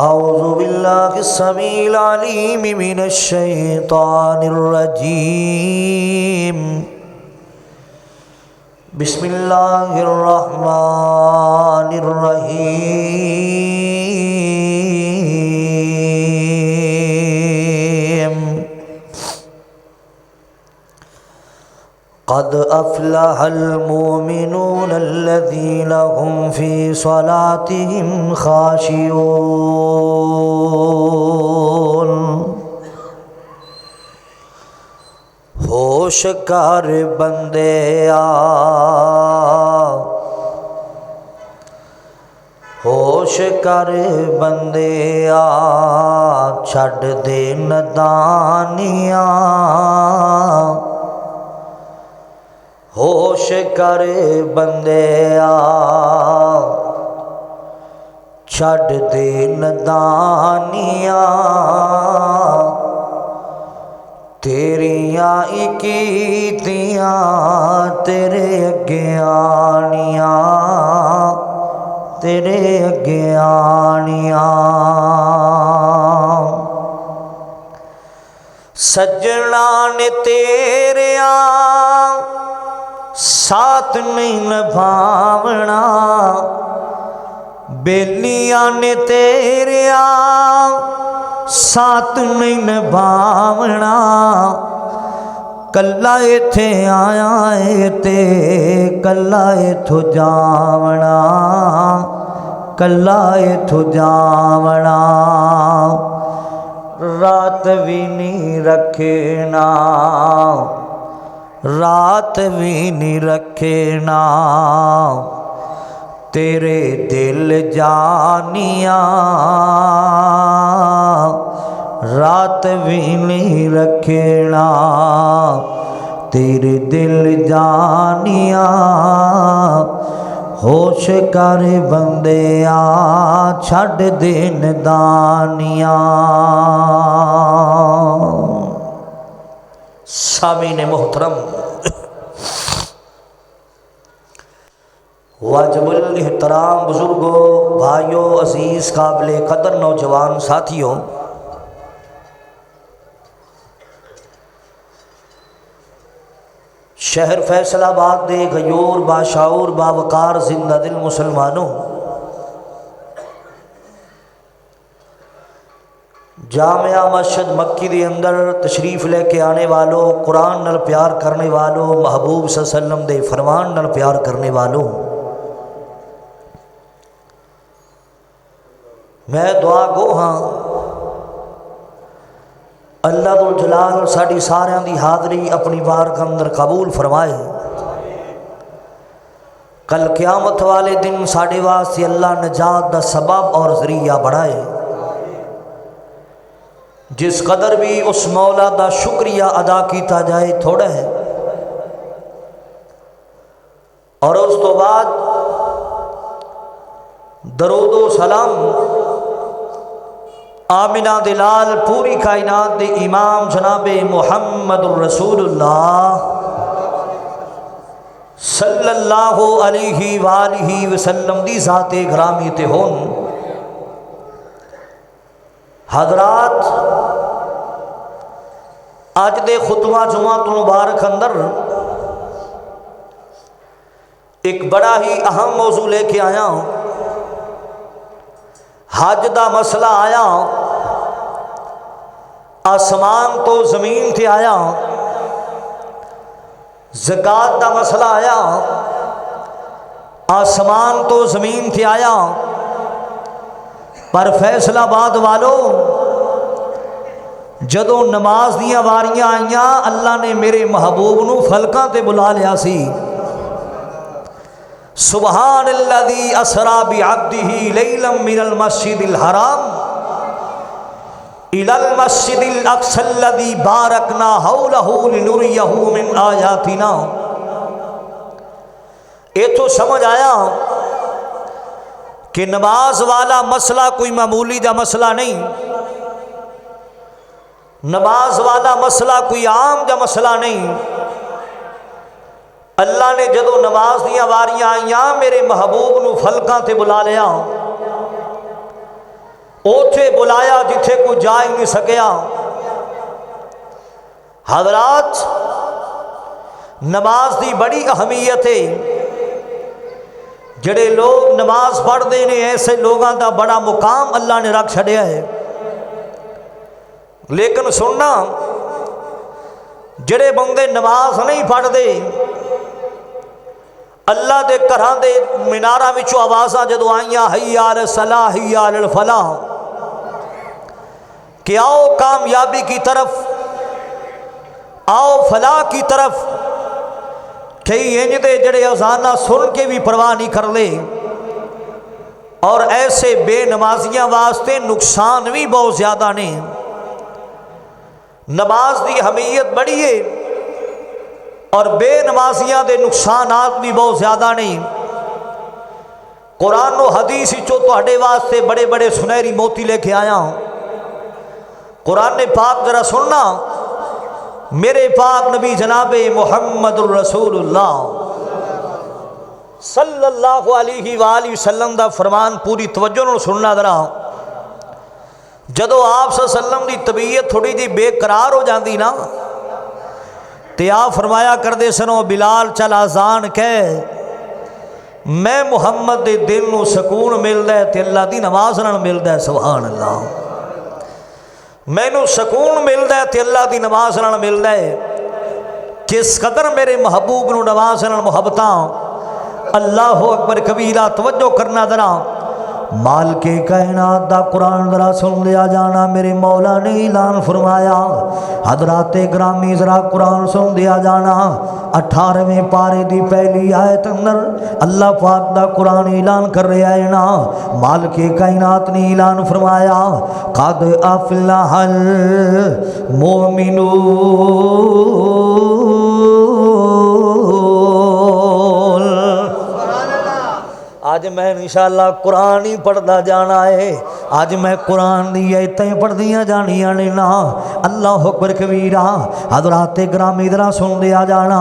اعوذ باللہ السمیع العلیم من الشیطان الرجیم بسم اللہ الرحمن الرحیم قد افلح المؤمنون الذین هم فی صلاتهم خاشعون ہوش کر بندے ہوش کر بندے چھڈ دے نادانیاں ہوش کر بندے چھڈ دے نادانیاں تیریاں کیتیاں تیرے اگے آنیاں تیرے اگے آنیاں سجنا نے تیریاں ساتھ نہیں نبھاونا بیلیاں نے تیریاں ساتھ نہیں نبھاونا کلا ایتھے آیا ہے تے کلا ایتھو جاونا کلا ایتھو جاونا رات بھی نہیں رکھنا رات بھی نہیں رکھنا تیرے دل جانیاں رات بھی نہیں رکھنا تیرے دل جانیاں ہوش کر بندیاں چھڈ دے نادانیاں سامعین محترم واجب الاحترام بزرگوں بھائیوں عزیز قابل قدر نوجوان ساتھیوں شہر فیصل آباد دے غیور باشعور باوقار زندہ دل مسلمانوں جامعہ مسجد مکی دے اندر تشریف لے کے آنے والوں قرآن نال پیار کرنے والوں محبوب صلی اللہ علیہ وسلم دے فرمان نال پیار کرنے والوں میں دعا گو ہاں اللہ ذو الجلال ساڈی ساریاں دی حاضری اپنی بارگاہ اندر قبول فرمائے کل قیامت والے دن ساڈے واسطے اللہ نجات دا سبب اور ذریعہ بڑھائے جس قدر بھی اس مولا دا شکریہ ادا کیتا جائے تھوڑا ہے اور اس تو بعد درود و سلام آمنہ دلال پوری کائنات دے امام جناب محمد الرسول اللہ صلی اللہ علیہ وآلہ وسلم دی ذات گرامی تے ہون حضرات آج دے خطبہ جمعہ مبارک اندر ایک بڑا ہی اہم موضوع لے کے آیا ہوں حج دا مسئلہ آیا آسمان تو زمین تے آیا زکوٰۃ دا مسئلہ آیا آسمان تو زمین تے آیا پر فیصل آباد والو جدوں نماز دیاں واریاں آئیاں اللہ نے میرے محبوب نو فلکاں تے بلا لیا سی سبحان الذی اسری بعبدہ لیلا من المسجد الحرام الی المسجد الاقصی الذی بارکنا حولہ لنریہ من آیاتنا یہ تو سمجھ آیا کہ نماز والا مسئلہ کوئی معمولی دا مسئلہ نہیں نماز والا مسئلہ کوئی عام دا مسئلہ نہیں اللہ نے جدو نماز دیاں واریاں آئیاں میرے محبوب نو فلکاں تے بلا لیا اوتھے بلایا جتھے کوئی جا ہی نہیں سکیا۔ حضرات نماز دی بڑی اہمیت ہے، جڑے لوگ نماز پڑھتے ہیں ایسے لوگوں دا بڑا مقام اللہ نے رکھ چھڑیا ہے۔ لیکن سننا، جڑے بندے نماز نہیں پڑھتے، اللہ دے گھراں دے میناراں وچوں آوازاں جدوں آئیاں حی علی الصلاح حی علی الفلاح کہ آؤ کامیابی کی طرف، آؤ فلاح کی طرف، کئی انج دے جڑے اذاناں سن کے بھی پرواہ نہیں کر لے، اور ایسے بے نمازیاں واسطے نقصان بھی بہت زیادہ نے۔ نماز دی اہمیت بڑی ہے اور بے نمازیاں دے نقصانات بھی بہت زیادہ نہیں۔ قرآن و حدیث چو تہاڈے واسطے بڑے بڑے سنہری موتی لے کے آیا ہوں۔ قرآن پاک ذرا سننا، میرے پاک نبی جناب محمد الرسول اللہ صلی اللہ علیہ وآلہ وسلم دا فرمان پوری توجہ نال سننا ذرا۔ جدو آپ صلی اللہ علیہ وسلم دی طبیعت تھوڑی جی بے قرار ہو جاندی نا، تے آپ فرمایا کردے سنو بلال چل اذان کہہ، میں محمد دے دل نو سکون ملدا ہے تے اللہ دی نماز نال ملدا ہے۔ سبحان اللہ، مینوں سکون ملدا ہے تے اللہ دی نماز نال ملدا ہے۔ کس قدر میرے محبوب نو نماز نال محبتاں۔ اللہ اکبر کبیرہ، توجہ کرنا ذرا۔ مالک کائنات دا قرآن ذرا سن لیا جانا، میرے مولا نے اعلان فرمایا۔ حضرات گرامی ذرا قرآن سن لیا جانا، 18ویں پارے دی پہلی آیت اندر اللہ پاک دا قرآن اعلان کر رہا ہے نا، مالک کائنات نے اعلان فرمایا قد افلح المؤمنون۔ آج میں انشاءاللہ قرآن ہی پڑھتا جانا ہے، آج میں قرآن دی آیتیں پڑھدیاں جانیاں نے نا۔ اللہ اکبر کبیرہ، حضرات گرامی ذرا سن دیا جانا،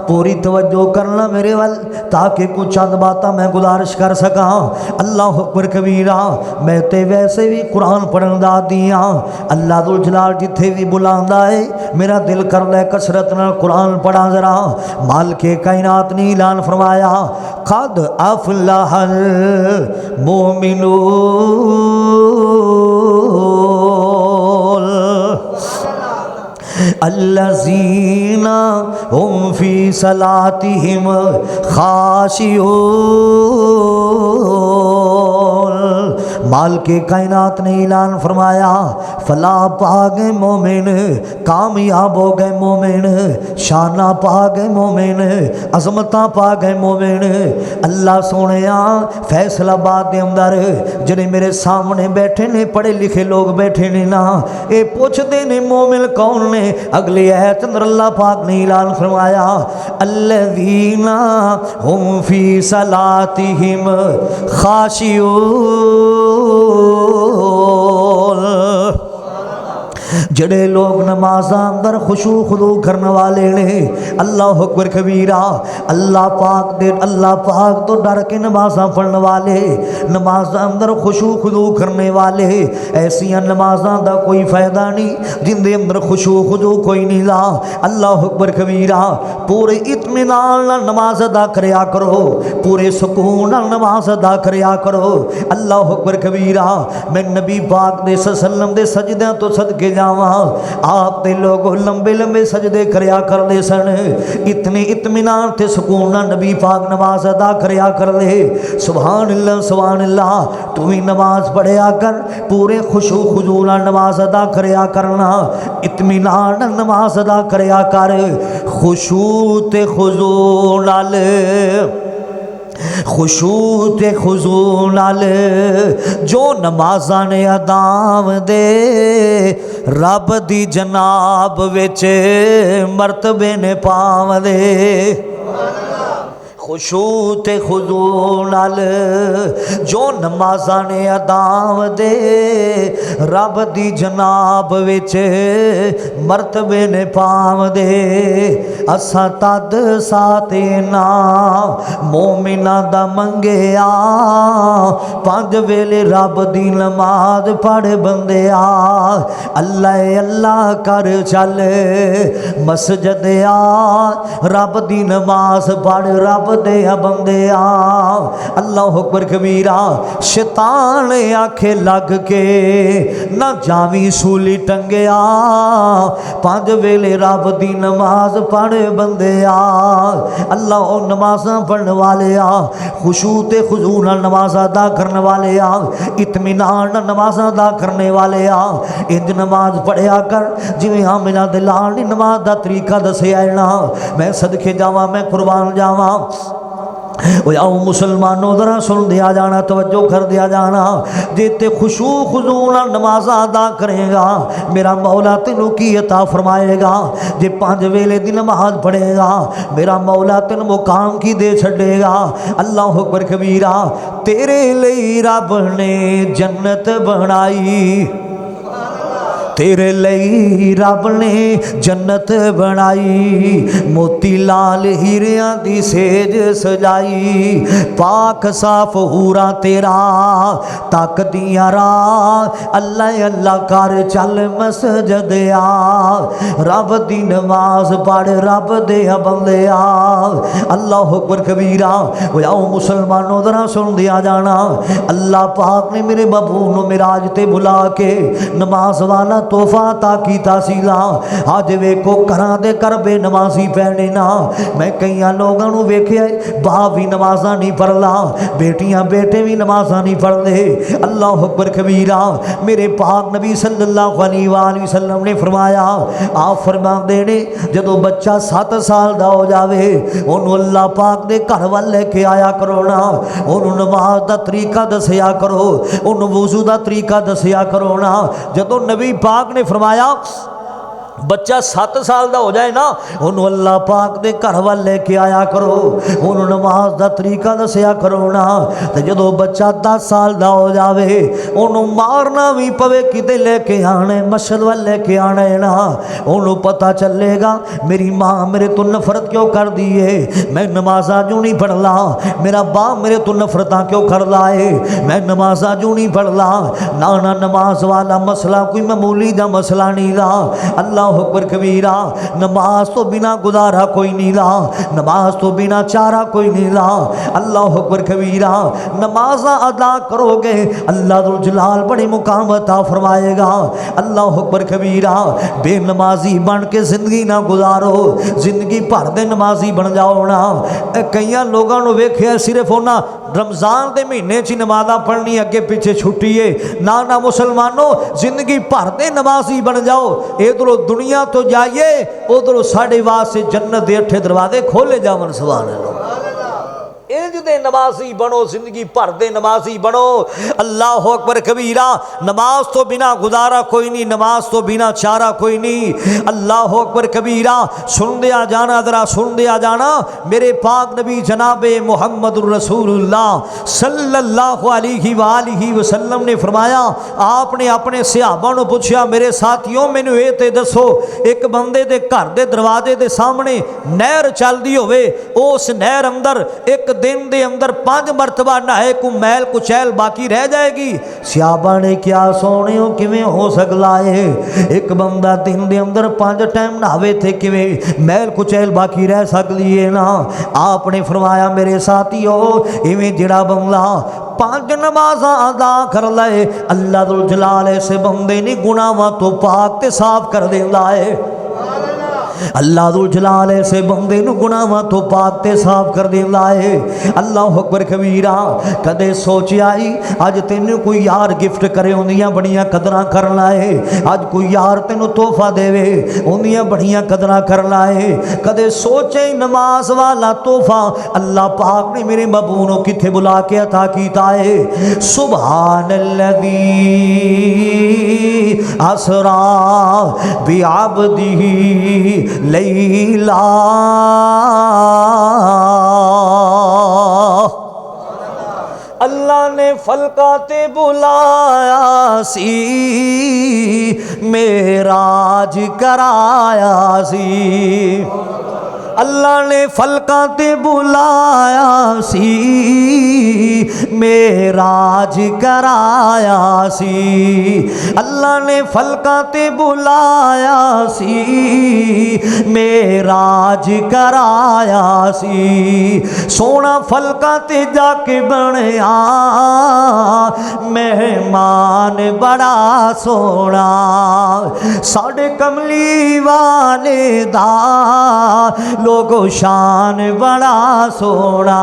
پوری توجہ کرنا میرے ول تاکہ کچھ چند باتاں میں گزارش کر سکاں۔ اللہ اکبر کبیرہ، میں تے ویسے بھی قرآن پڑھن دا دیاں، اللہ ذوالجلال جتھے بھی بلاندا ہے میرا دل کردا ہے کثرت نال قرآن پڑھاں ذرا۔ مالک کائنات نے اعلان فرمایا قد افلح المؤمنون الذین هم فی صلاتهم خاشعون۔ مالک کائنات نے اعلان فرمایا فلاح پا گئے مومن، کامیاب ہو گئے مومن، شانہ پا گئے مومن، عظمتاں پا گئے مومن۔ اللہ سونیا فیصلہ آباد دے اندر جڑے میرے سامنے بیٹھے نے پڑھے لکھے لوگ بیٹھے نے نا، اے پوچھتے نے مومن کون نے؟ اگلی آیت اندر اللہ پاک نے اعلان فرمایا الذین هم فی صلاتهم خاشعون۔ جڑے لوگ نمازاں اندر خشوع خضوع کرنے والے نے، اللہ اکبر کبیرہ، اللہ پاک تو ڈر کے نمازاں پڑھنے والے، نمازاں اندر خشوع خضوع کرنے والے، ایسیاں نمازاں دا کوئی فائدہ نہیں جن دے اندر خشوع خضوع کوئی نہیں لا۔ اللہ اکبر کبیرہ، پورے اطمینان نال نماز ادا کریا کرو، پورے سکون نال نماز ادا کریا کرو۔ اللہ اکبر کبیرہ، میں نبی پاک دے صلی اللہ علیہ وسلم دے سجدیاں تو صدقے جاواں، آپ دے لوگ لمبے لمبے سجدے کریا کر دے سن، اتنے اطمینان تے سکون نال نبی پاک نماز ادا کریا کر دے۔ سبحان اللہ سبحان اللہ، تو بھی نماز پڑھیا کر، پورے خشوع خضوع نال نماز ادا کریا کرنا، اطمینان نال نماز ادا کریا کر، خشوع تے خضوع نال، خشوع تے خضوع نال جو نمازاں نے اداو دے، رب دی جناب وچ مرتبے نے پاو دے۔ خشوع تے خضوع نال جو نمازاں نے ادا دے رب دی جناب وچ مرتبے نے پاو دے اساں تد ساتے نا مومناں دا منگیا پانچ ویلے رب دی نماز پڑھ بندیا اللہ اللہ کر چل مسجد آ رب دی نماز پڑھ رب دیا بندیا اللہ اکبر کبیرہ شیطان آکھے لگ کے نہ جاوی سولی ٹنگیا پانچ ویلے رب دی نماز پڑھ بندیا اللہ او نمازاں پڑھنے والے خشوع تے خضوع نال نماز ادا کرنے والے اطمینان نال نماز ادا کرنے والے انج نماز پڑھیا کر جویں آمنہ دے لال دی نماز دا طریقہ دسیا ہے نا میں صدقے جاواں میں قربان جاواں او آؤ مسلمانوں ذرا سن دیا جانا توجہ کر دیا جانا جیتے خشوع خضوع نال نماز ادا کرے گا میرا مولا تینوں کی عطا فرمائے گا جے پانچ ویلے دی نماز پڑھے گا میرا مولا تینوں مقام کی دے چھڑے گا اللہ اکبر کبیرہ تیرے لئی رب نے جنت بنائی تیرے لئی رب نے جنت بنائی موتی لال ہیریاں دی سیج سجائی پاک صاف حوراں تیرا تک دیاں راہ اللہ اللہ کر چل مسجد آ رب دی نماز پڑھ رب دیا بندیا اللہ اکبر کبیرہ آؤ مسلمانوں ذرا سن دیا جانا اللہ پاک نے میرے بابو نو معراج تے بلا کے نماز والا تحفہ عطا کیتا سیلا آج ویکھو کراں دے کر بے نمازی پینے نا میں کئیاں لوگاں نو ویکھیا باپ بھی نمازاں نہیں پڑھدا بیٹیاں بیٹے بھی نمازاں نہیں پڑھدے اللہ اکبر کبیرہ میرے پاک نبی صلی اللہ علیہ وآلہ وسلم نے فرمایا آپ فرماندے نے جدوں بچہ 7 سال دا ہو جاوے اونوں اللہ پاک دے گھر ول لے کے آیا کرو نا اونوں نماز دا طریقہ دسیا کرو اونوں وضو دا طریقہ دسیا کرو نا جدوں نبی پاک نے فرمایا بچہ 7 سال دا ہو جائے نا انہوں اللہ پاک دے گھر وال لے کے آیا کرو انہوں نماز دا طریقہ دسیا کرو نا تے جدو بچہ 10 سال دا ہو جاوے انہوں مارنا بھی پوے کدے لے کے آنے مشہد وال لے کے آنے نا انہوں پتہ چلے گا میری ماں میرے تو نفرت کیوں کر دیئے میں نمازہ جو نہیں پڑھ لا میرا باپ میرے تو نفرتاں کیوں کر لائے میں نمازہ جو نہیں پڑھ لا نانا نماز والا مسئلہ کوئی معمولی دا مسئلہ نہیں لا اللہ اکبر کبیرہ نماز تو بنا گزارا کوئی نہیں لا نماز تو بنا چارہ کوئی نہیں لا اللہ اکبر کبیرہ نماز ادا کرو گے اللہ ذو الجلال بڑی مقام عطا فرمائے گا اللہ اکبر کبیرہ بے نمازی بن کے زندگی نہ گزارو زندگی بھر دے نمازی بن جاؤ نا کئیاں لوگاں نو ویکھیا صرف ہونا رمضان دے مہینے چ نمازاں پڑھنی اگے پیچھے چھٹیے نہ مسلمانوں زندگی بھر دے نمازی بن جاؤ ادھروں دنیا تو جائیے ادھروں ساڑھے واسطے جنت دے 8 دروازے کھولے جاون سبحان اللہ انج دے نمازی بنو زندگی بھر دے نمازی بنو اللہ اکبر کبیرہ نماز تو بنا گزارا کوئی نہیں نماز تو بنا چارہ کوئی نہیں اللہ اکبر کبیرہ سن دیا جانا ذرا سن دیا جانا میرے پاک نبی جناب محمد الرسول اللہ صلی اللہ علیہ وآلہ وسلم نے فرمایا آپ نے اپنے صحابہ نو پوچھا میرے ساتھیوں مینوں اے تے دسو ایک بندے دے گھر دے دروازے دے سامنے نہر چل دی ہوئے اس نہر اندر ایک دن دے اندر 5 مرتبہ نہائے کو میل کچیل باقی رہ جائے گی صحابہ نے کیا سونے ہو کیویں ہو سکتا ہے ایک بندہ دن دے اندر 5 ٹائم نہاوے تھے کیویں میل کچیل باقی رہ سکتی ہے نا آپ نے فرمایا میرے ساتھیو ایویں جڑا بندہ 5 نمازاں ادا کر لائے اللہ ذو الجلال ایسے بندے نے گناہاں تو پاک تے صاف کر دیندا ہے اللہ ذو الجلال ایسے بندے نو گناہاں تو پاک تے صاف کر دیندا ہے اللہ اکبر کبیرہ کدے سوچیا ہی اج تینوں کوئی یار گفٹ کرے ہوندیاں بڑیاں قدراں کر لائے اج کوئی یار تینوں تحفہ دے ہوندیاں بڑیاں قدراں کر لائے کدے سوچے نماز والا تحفہ اللہ پاک نے میرے محبوب نو کتھے بلا کے عطا کیتا ہے سبحان الذی اسرا بعبدہ لیلا اللہ نے فلکاتے بلایا سی معراج کرایا سی اللہ نے فلکاں تے بلایا سی معراج کرایا سی اللہ نے فلکاں تے بلایا سی معراج کرایا سی سونا فلکاں تے جا کے بنیا مہمان بڑا سونا ساڈے کملی والے دا لوگو شان بڑا سونا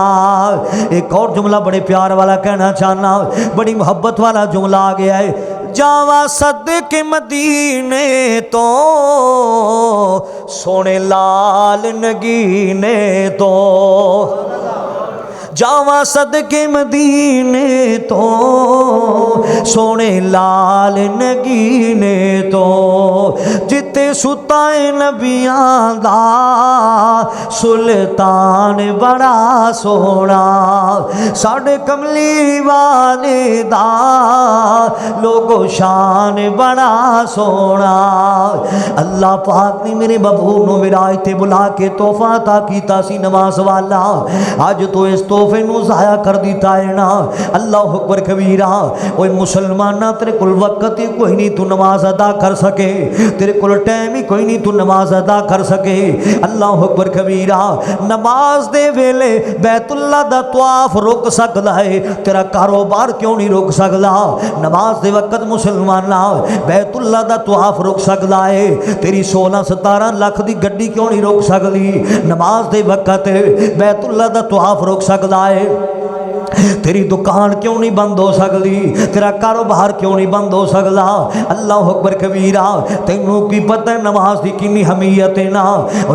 ایک اور جملہ بڑے پیار والا کہنا چاہنا بڑی محبت والا جملہ آ گیا ہے جاوا صدقے مدینے تو سونے لال نگینے تو جاوا صدقے مدینے تو سونے لال نگینے تو جتے ستائے نبیاں دا سلطان بڑا سونا ساڑھے کملی والے دا لوگو شان بڑا سونا اللہ پاک نے میرے بابو نو ولایت بلا کے تحفہ عطا کیتا سی نماز والا آج تو اس تحفے نو ضائع کر دیتا ہے نا اللہ اکبر کبیرہ اوہ مسلمانہ تیرے کل وقت ہی کوئی نہیں تو نماز ادا کر سکے تیرے کل ٹائم ہی کوئی نہیں تو نماز ادا کر سکے اللہ اکبر کبیرہ نماز دے ویلے بیت اللہ دا طواف رک سکتا ہے تیرا کاروبار کیوں نہیں رک سکتا نماز دے وقت مسلمانہ بیت اللہ دا طواف رک سکتا ہے تیری 16-17 لاکھ دی گڈی کیوں نہیں رک سکتی نماز دے وقت بیت اللہ دا طواف رک سکتا ہے تیری دکان کیوں نہیں بند ہو سکتی تیرا کاروبار کیوں نہیں بند ہو سکتا اللہ اکبر کبیرہ تینوں کی پتہ ہے نماز دی کتنی اہمیت ہے نا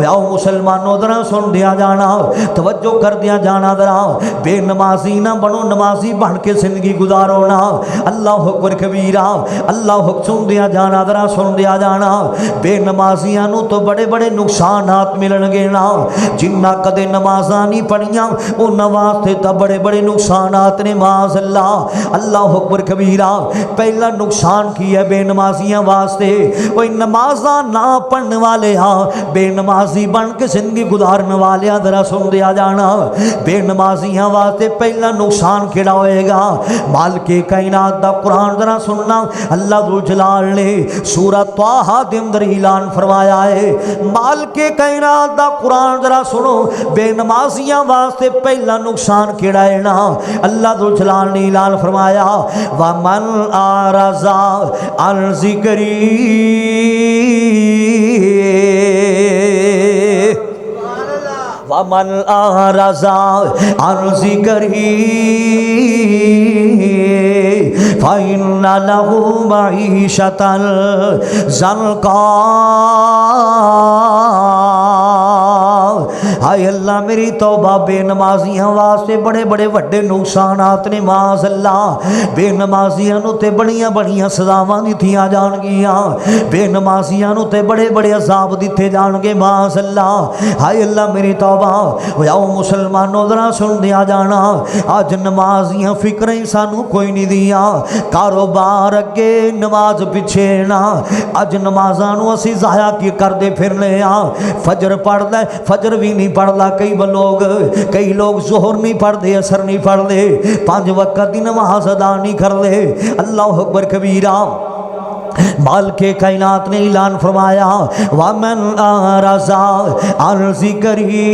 آؤ مسلمانوں ذرا سن دیا جانا توجہ کر دیا جانا ذرا بے نمازی نہ بنو نمازی بن کے زندگی گزارو نا اللہ اکبر کبیرہ اللہ سن دیا جانا ذرا سن دیا جانا بے نمازیاں نو تو بڑے بڑے نقصانات ملن گے نا جنہ کدے نمازاں نہیں پڑھیاں وہ نماز تے تا بڑے بڑے نقصانات نے معاذ اللہ اکبر کبیرہ پہلا نقصان کی ہے بے نمازیاں واسطے وہ نمازاں نہ پڑھنے والے ہاں بے نمازی بن کے زندگی گزارنے والے ہاں ذرا سن دیا جانا بے نمازیاں واسطے پہلا نقصان کیڑا ہوئے گا مالک کائنات دا قرآن ذرا سننا اللہ ذوالجلال نے سورہ طٰہٰ دے اندر اعلان فرمایا ہے مالک کائنات دا قرآن ذرا سنو بے نمازیاں واسطے پہلا نقصان کیڑا ہے نا اللہ ذوالجلال نے اعلان فرمایا وَمَنْ أَعْرَضَ عَنْ ذِكْرِي وَمَنْ أَعْرَضَ عَنْ ذِكْرِي فَإِنَّ لَهُ مَعِيشَةً ضَنْكًا ہائے اللہ میری توبہ بے نمازیاں واسطے بڑے بڑے وڈے نقصانات نے معاذ اللہ بے نمازیاں نو تے بڑیاں بڑیاں سزاواں دتیاں جان گیاں بے نمازیاں نو تے بڑے بڑے عذاب دتے جان گے معاذ اللہ ہائے اللہ میری توبہ آؤ مسلمانوں ذرا سن دیا جانا آج نمازیاں فکریں سانو کوئی نہیں دیاں کاروبار اگے نماز پیچھے نا اج نمازاں نو اسی ضائع کی کر دے پھرنے ہاں فجر پڑھ دے فجر بھی نہیں پڑھدا کئی لوگ ظہر نہیں پڑھتے عصر نہیں پڑھتے 5 وقت دی نماز ادا نہیں کرتے اللہ اکبر کبیرہ مالک کائنات نے اعلان فرمایا وَمَنْ أَعْرَضَ عَنْ ذِكْرِي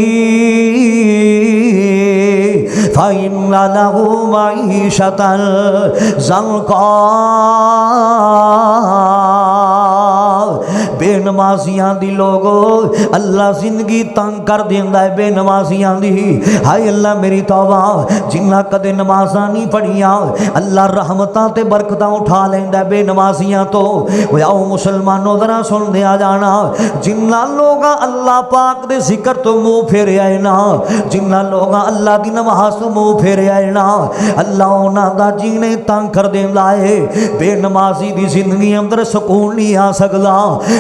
فَإِنَّ لَهُ مَعِيشَةً ضَنْكًا بے نمازیاں دی لوگو اللہ زندگی تنگ کر دیندہ ہے بے نمازیاں دی ہائے اللہ میری توبہ جنہ کدے نمازاں نہیں پڑھیاں اللہ رحمتاں تے برکتاں اٹھا لیندہ ہے بے نمازیاں تو آؤ مسلمانوں ذرا سن دیا جانا جنہ لوگا اللہ پاک دے ذکر تو منہ پھیرے آئے نا جنہ لوگا اللہ دی نماز تو منہ پھیرے آئے نا اللہ انہاں دا جینے تنگ کر دیندہ ہے بے نمازی دی زندگی اندر سکون نہیں آ سکتا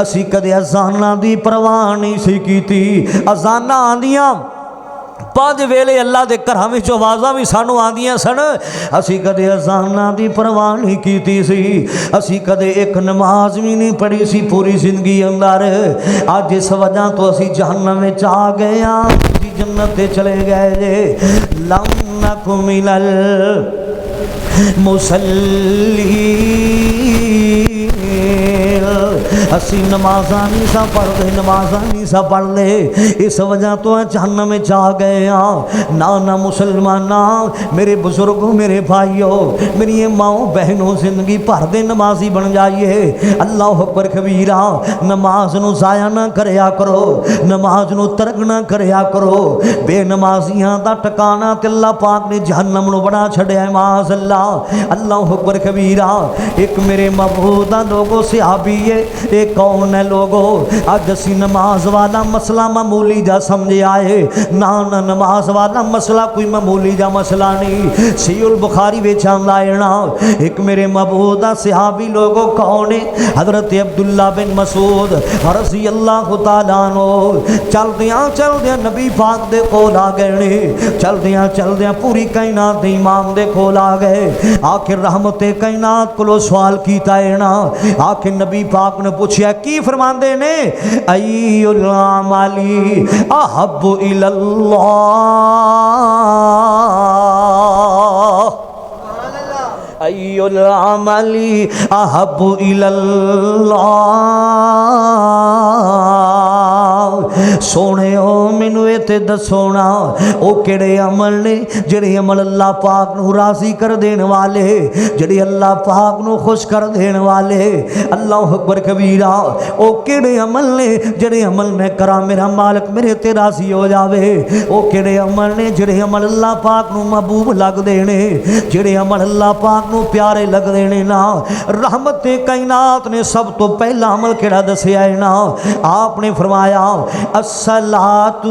اسی کدے اذاناں دی پرواہ نہیں سی کیتی اذاناں آندیاں 5 ویلے اللہ دے گھراں وچ آوازاں بھی سانو آندیاں سن اسی کدے اذاناں دی پرواہ نہیں کیتی سی اسی کدے ایک نماز بھی نہیں پڑھی سی پوری زندگی اندر اج اس وجہ تو اسی جہنم وچ آ گئے ہاں اسی جنت تے چلے گئے جے لم نکم ملل مسلی اسی نمازاں نہیں سا پڑھ دے نمازاں نہیں سا پڑھ لے اس وجہ تو جہنم میں جا گئے ہاں نہ مسلمانہ میرے بزرگوں میرے بھائیوں میری ماؤں بہنوں زندگی بھر دے نمازی بن جائیے اللہ اکبر کبیرہ نماز نو ضائع نہ کریا کرو نماز نو ترک نہ کریا کرو بے نمازیاں دا ٹکانا تے اللہ پاک نے جہنم نو بنا چھڑیا ہے معاذ اللہ اکبر کبیرہ ایک میرے مبعوثہ لوگوں صحابی ہے ایک کون ہے لوگوں آج اسی نماز والا مسئلہ معمولی جا سمجھے آئے نہ نماز والا مسئلہ کوئی معمولی جا مسئلہ نہیں صحیح البخاری بیچان لائنا ایک میرے مبعوثہ صحابی لوگوں کون ہے حضرت عبداللہ بن مسعود رضی اللہ تعالیٰ عنہ چل دیاں نبی پاک دے کول آ گئے چل دیاں پوری کائنات دے امام دے کول آ گئے آخر رحمت کائنات کو سوال کیتا ہے نا آخر نبی پاک نے پوچھیا کی فرماندے نے ای العملی احب الاللہ ای العملی احب الاللہ سونے او مینوں تے دسونا او کیڑے عمل نے جڑے عمل اللہ پاک نو راضی کر دین والے جڑے اللہ پاک نو خوش کر دین والے اللہ اکبر کبیرہ او کیڑے عمل نے جڑے عمل میں کراں میرا مالک میرے تے راضی ہو جاوے او کیڑے عمل نے جڑے عمل اللہ پاک نو محبوب لگ دینے جڑے عمل اللہ پاک نو پیارے لگ دینے نا رحمت کائنات نے سب تو پہلا عمل کیڑا دسیا ہے نا آپ نے فرمایا الصلاۃ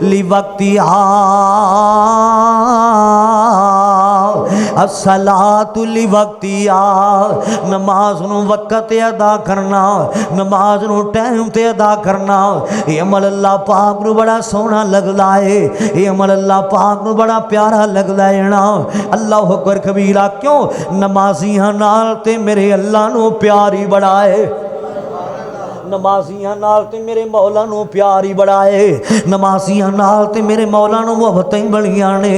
لوقتہا الصلاۃ لوقتہا نماز نو وقت ادا کرنا نماز نو ٹائم تے ادا کرنا یہ عمل اللہ پاک نو بڑا سونا لگدا ہے یہ عمل اللہ پاک نو بڑا پیارا لگدا ہے نا اللہ اکبر کبیرہ کیوں نمازیاں نال تے میرے اللہ نو پیاری بڑا ہے نمازیاں نال تے میرے مولا نو پیاری بڑا ہے نمازیاں نال تے میرے مولا نو محبتیں بڑیاں نے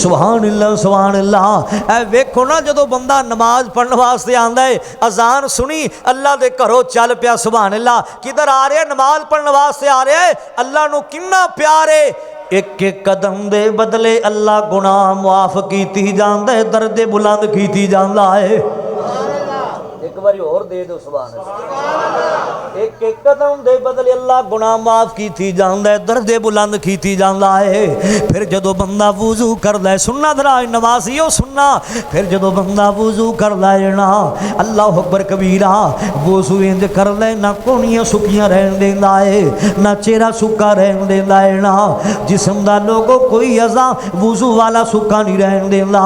سبحان اللہ اے ویکھو نا جدو بندہ نماز پڑھن واسطے آندا ہے اذان سنی اللہ دے گھروں چل پیا سبحان اللہ کدھر آ رہا ہے نماز پڑھن واسطے آ رہا ہے اللہ نو کنا پیار ہے ایک ایک قدم دے بدلے اللہ گناہ معاف کیتی جاندا ہے درد بلند کیتی جاندا ہے ایک باری اور دے دو سبحان اللہ ایک ایک قدم دے بدلے اللہ گناہ معاف کیتی جاندا ہے درد بلند کیتی جاندا ہے پھر جدو بندہ وضو کردا ہے سننا ذرا نمازیو سننا پھر جدو بندہ وضو کردا ہے نا اللہ اکبر کبیرہ وضو انج کردا ہے نہ کونیاں سکیاں رہن دیندا ہے نہ چہرہ سکا رہن دیندا ہے نا جسم دا لوگو کوئی اعضا وضو والا سکا نہیں رہن دیندا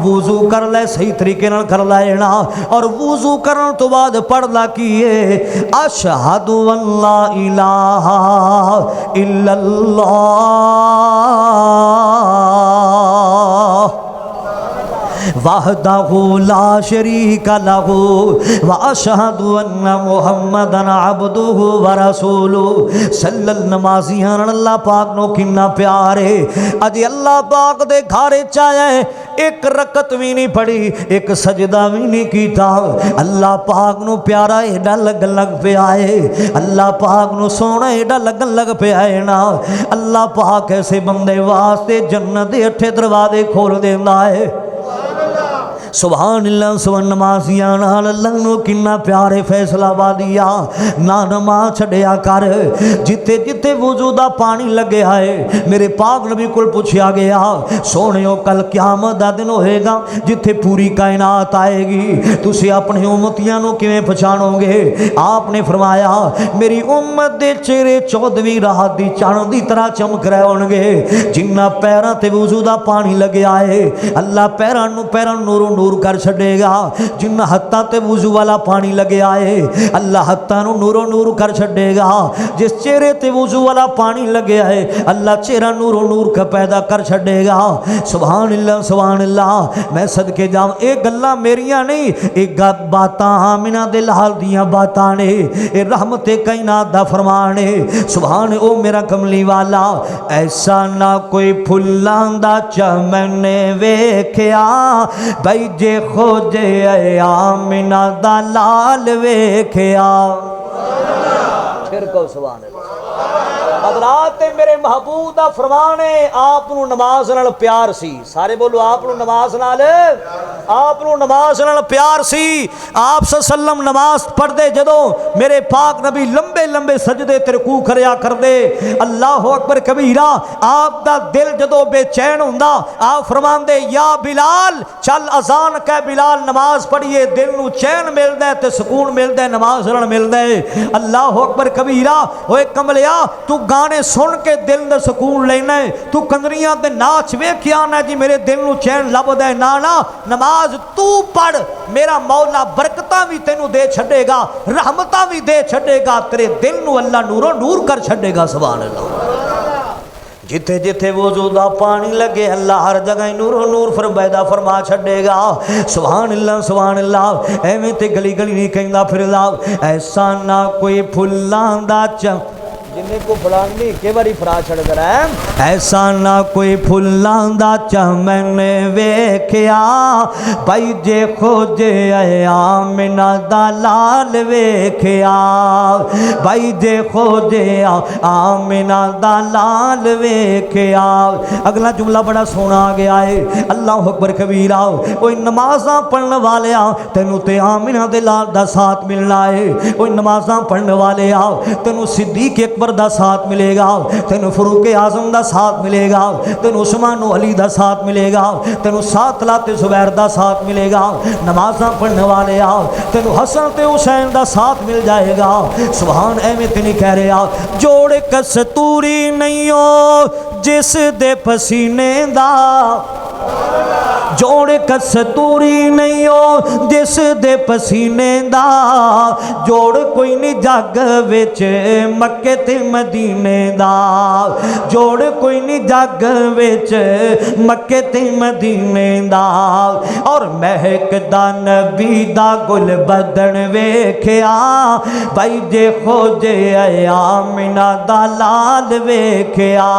وضو کر لے صحیح طریقے نال کردا ہے نا اور وضو کرن تو بعد پڑھدا کیے اشہد ان لا الہ الا اللہ وحدہ لا شریک لہ واشہد ان محمدًا عبدہ ورسولہ صلی النمازیاں اللہ پاک نو کنا پیارے اج اللہ پاک دے گھارے چاہے ایک رکعت بھی نہیں پڑھی ایک سجدہ بھی نہیں کیتا اللہ پاک نو پیارا ایڈا لگ پہ آئے اللہ پاک نو سونا ایڈا لگ پہ آئے نا اللہ پاک ایسے بندے واسطے جنت دے 8 دروازے کھول دیندا ہے سبحان اللہ سبحان نمازیاں نال اللہ نو کنا پیارے فیصلہ وادیا نہ نماز چھڈیا کر جتے جتے وضو دا پانی لگے آئے میرے پاک نبی کول پوچھیا گیا سونےو کل قیامت دا دن ہوئے گا جتے پوری کائنات آئے گی تسی اپنے امتیاں نو کیویں پہچانو گے آپ نے فرمایا میری امت دے چہرے 14ویں رات دی چاند دی طرح چمک رہے ہون گے جنہ پیراں تے وضو دا پانی لگے آئے اللہ پیراں نور نور کر چھڈے گا جن ہتھاں تے وضو والا پانی لگیا ہے اللہ ہتھاں نو نور و نور کر چھڈے گا جس چہرے تے وضو والا پانی لگیا ہے اللہ چہرہ نور و نور کا پیدا کر چھڈے گا سبحان اللہ سبحان اللہ میں صدقے جاواں اے گلاں میریاں نہیں اے باتاں آمنہ دے لال دیاں باتاں نے اے رحمت کائنات دا فرمان ہے سبحان او میرا کملی والا ایسا نہ کوئی پھلاں دا چمن ویکھیا بھائی جے خوجے اے آمنہ دا لال ویکھیا پھر کو سبحان اللہ حضرات میرے محبوب دا فرمان ہے آپ نو نماز نال پیار سی سارے بولو آپ نو نماز نال پیار سی آپ صلی اللہ علیہ وسلم نماز پڑھ دے جدوں میرے پاک نبی لمبے لمبے سجدے تے رکوع کریا کر دے اللہ اکبر کبیرہ آپ دا دل جدوں بے چین ہوندا آپ فرمان دے یا بلال چل اذان کہ بلال نماز پڑھیے دل نو چین ملدا ہے تے سکون ملدا ہے نماز نال ملدا ہے اللہ اکبر کبیرہ اوے کملیا تو گانے سن کے دل دے سکون لینا ہے تو کنجریاں دے ناچ ویکھیا نہ جی میرے دل نو چین لبدا ہے نا نماز تو پڑھ میرا مولا برکتاں بھی تینوں دے چھڈے گا رحمتاں بھی دے چھڈے گا تیرے دل نو اللہ نور و نور کر چھڈے گا سبحان اللہ جتھے جتھے وضو دا پانی لگے اللہ ہر جگہ نور و نور فرما چھڈے گا سبحان اللہ ایویں تے گلی گلی نہیں کہندا پھردا ایسا نہ کوئی پھلاں دا جنہیں کو فلانگی کے باری فرا چھڑ کر ہے ایسا نہ کوئی پھلاں دا چمن ویکھیا بھائی جے خوجے اے آمنہ دا لال ویکھیا بھائی جے خوجے آمنہ دا لال ویکھیا اگلا جملہ بڑا سونا آ گیا ہے اللہ اکبر کبیرہ اوہ نمازاں پڑھنے والے تینوں تے آمنہ دے لال دا ساتھ ملنا ہے اوہ نمازاں پڑھنے والے تینوں صدیق اکبر دا ساتھ ملے گا تینوں فاروق اعظم دا ساتھ ملے گا تینوں عثمان و علی دا ساتھ ملے گا تینوں سات لات زبیر دا ساتھ ملے گا نمازاں پڑھنے والے تینوں حسن تے حسین دا ساتھ مل جائے گا سبحان ایویں تے نہیں کہہ رہے جوڑ کستوری نہیں ہو جس دے پسینے دا جوڑ کستوری نہیں ہو جس دے پسینے دا جوڑ کوئی نہیں جگ وچ مکے تے مدینے دا جوڑ کوئی نہیں جگ وچ مکے تے مدینے دا اور مہک دا نبی دا گل بدن ویکھیا بھائی جے خوجے اے آمنہ دا لال ویکھیا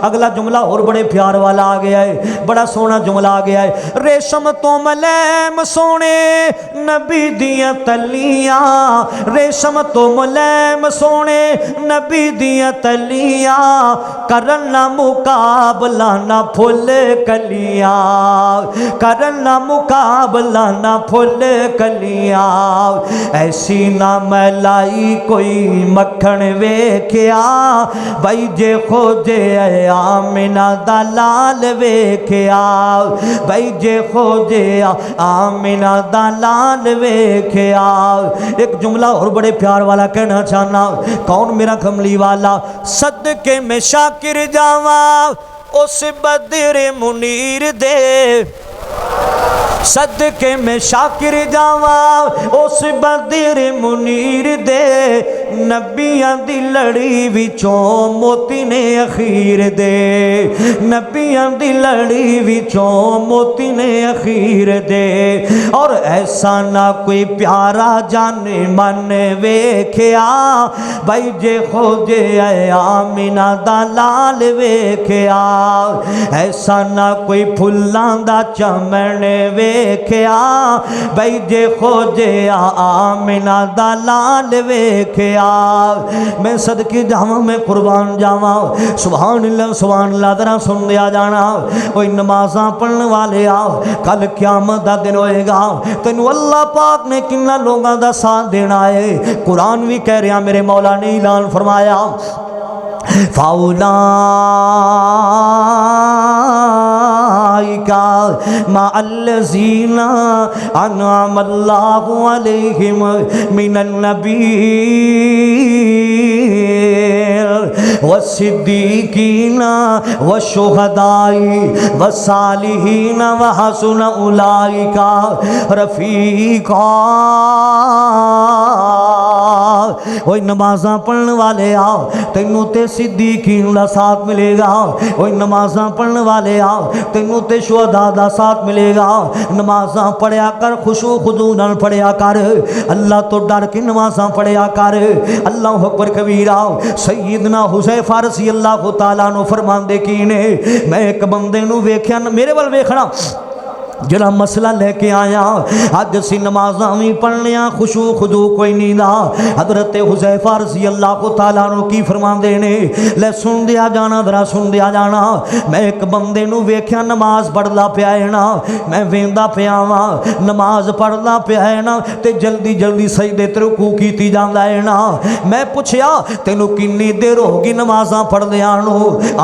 اگلا جملہ اور بڑے پیار والا آ گیا ہے بڑا سونا جملہ آ گیا ہے ریشم تو ملیم سونے نبی دیاں تلیاں ریشم تو ملیم سونے نبی دیاں تلیاں کرنا مقابلہ نہ پھول کلیاں کرنا مقابلہ نہ پھول کلیاں ایسی نہ ملائی کوئی مکھن ویکھیا بھائی جے خوجے اے آمنہ دا لال ویکھیا بھائی جے خوجے آمنہ دا لال ویکھیا ایک جملہ اور بڑے پیار والا کہنا چاہنا کون میرا کملی والا صدقے میں شاکر جاواں اس بدر منیر دے صدقے میں شاکر جاواں اس بدر منیر دے نبیاں دی لڑی وچوں موتی نے اخیر دے نبیاں دی لڑی وچوں موتی نے اخیر دے اور ایسا نہ کوئی پیارا جان من ویکھیا بھائی جے خوجے اے آمنہ دا لال ویکھیا ایسا نہ کوئی پھلاں دا چمن ویکھیا بھائی جے خوجے آمنہ دا لال ویکھیا میں صدقے جاواں میں قربان جاواں سبحان اللہ ذرا سن دیا جانا کوئی نمازاں پڑھنے والے کل قیامت دا دن ہوئے گا تینوں اللہ پاک نے کنا لوگاں دا ساتھ دینا ہے قرآن بھی کہہ رہا میرے مولا نے اعلان فرمایا فاولائکا مع الذین انعم اللہ علیہم من النبیین والصدیقین والشہداء والصالحین وحسن اولئک رفیقا۔ اوہ نمازاں پڑھنے والے آؤ، تینوں تے صدیقین دا ساتھ ملے گا۔ اوہ نمازاں پڑھنے والے آؤ، تینوں تے شہداء دا ساتھ ملے گا۔ نمازاں پڑھیا کر، خشوع خضوع نال پڑھیا کر، اللہ تو ڈر کے نمازاں پڑھیا کر۔ اللہ اکبر کبیرہ۔ سیدنا حذیفہ رضی اللہ تعالیٰ عنہ فرماندے کی نے، میں ایک بندے نو ویکھیا، میرے ول ویکھنا جڑا مسئلہ لے کے آیا، اج اسی نمازاں وی پڑھنیاں، خشوع خضوع کوئی نہیں دا۔ حضرت حذیفہ رضی اللہ تعالیٰ عنہ کی فرماندے نے، لے سن دیا جانا، ذرا سن دیا جانا، میں ایک بندے نو ویکھیا نماز پڑھدا پیا ہے نا، میں ویندا پیا واں نماز پڑھدا پیا ہے نا تے جلدی جلدی سجدے تے رکوع کیتی جاندا ہے نا۔ میں پوچھیا تینوں کنی دیر ہو گئی نمازاں پڑھدیاں نو؟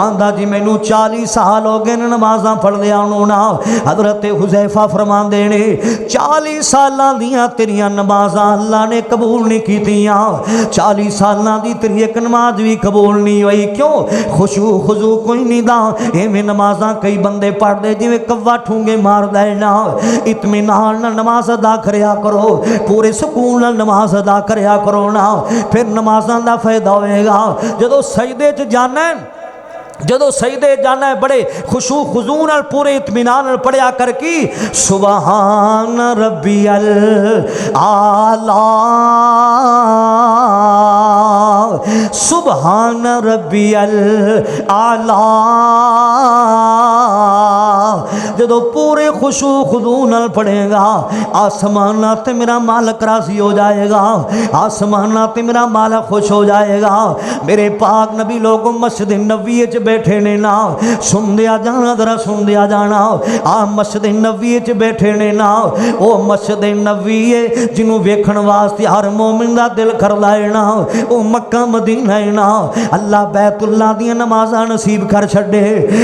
آندا جی مینوں 40 سال ہو گئے نمازاں پڑھدیاں نو نا۔ حضرت حذیفہ فرماندے نے 40 سالاں دیاں تیریاں نمازاں اللہ نے قبول نہیں کیتیاں، 40 سالاں دی تیری ایک نماز بھی قبول نہیں ہوئی۔ کیوں؟ خشوع خضوع کوئی نہیں دا۔ ایویں نمازاں کئی بندے پڑھ دے جویں کوا ٹھونگے مار دے نا۔ اطمینان نال نماز ادا کریا کرو، پورے سکون نال نماز ادا کریا کرو نا، پھر نمازاں دا فائدہ ہوئے گا۔ جدو سجدے چ جانا ہے، جدو سجدے جانا ہے بڑے خشوع خضوع نال پورے اطمینان نال پڑھیا کر کی سبحان ربی الاعلی، سبحان ربی الاعلی۔ جدو پورے خشوع خضوع نال پڑھے گا، آسمانات تے میرا مالک راضی ہو جائے گا، آسمانات تے میرا مالک خوش ہو جائے گا۔ میرے پاک نبی لوگوں مسجد نبوی وچ بیٹھے نے نا، سن دیا جانا، ذرا سن دیا جانا، آ مسجد نبوی وچ بیٹھے نے نا، او مسجد نبوی ہے جنوں ویکھن واسطے ہر مومن دا دل کردا ہے نا، او مکہ مدینہ ہے نا۔ اللہ بیت اللہ دیاں نمازاں نصیب کر چھڈے،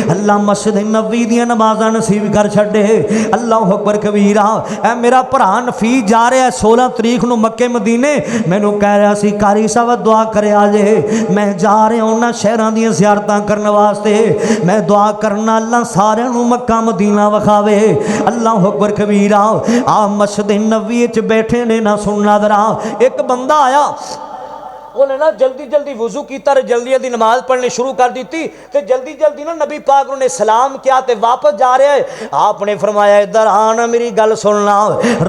اللہ مسجد نبوی دیاں نمازاں نصیب کر چھڈے۔ اللہ اکبر کبیرہ۔ اے میرا بھرا نفیس جا رہا ہے 16 تاریخ نو مکے مدینے، مینوں کہہ رہا سی قاری صاحب دعا کریا جے، میں جا رہا ہوں انہاں شہراں دیاں زیارتاں کرن واسطے، میں دعا کرنا اللہ سارے نو مکہ مدینہ وکھاوے۔ اللہ اکبر کبیرہ۔ آ مسجد نبوی وچ بیٹھے نے نا، سننا ذرا، ایک بندہ آیا، انہیں نا جلدی جلدی وضو کیتا تے جلدی جلدی نماز پڑھنے شروع کر دیتی تے جلدی جلدی نا نبی پاک نے سلام کیا تے واپس جا رہا ہے۔ آپ نے فرمایا ادھر آنا، میری گل سننا۔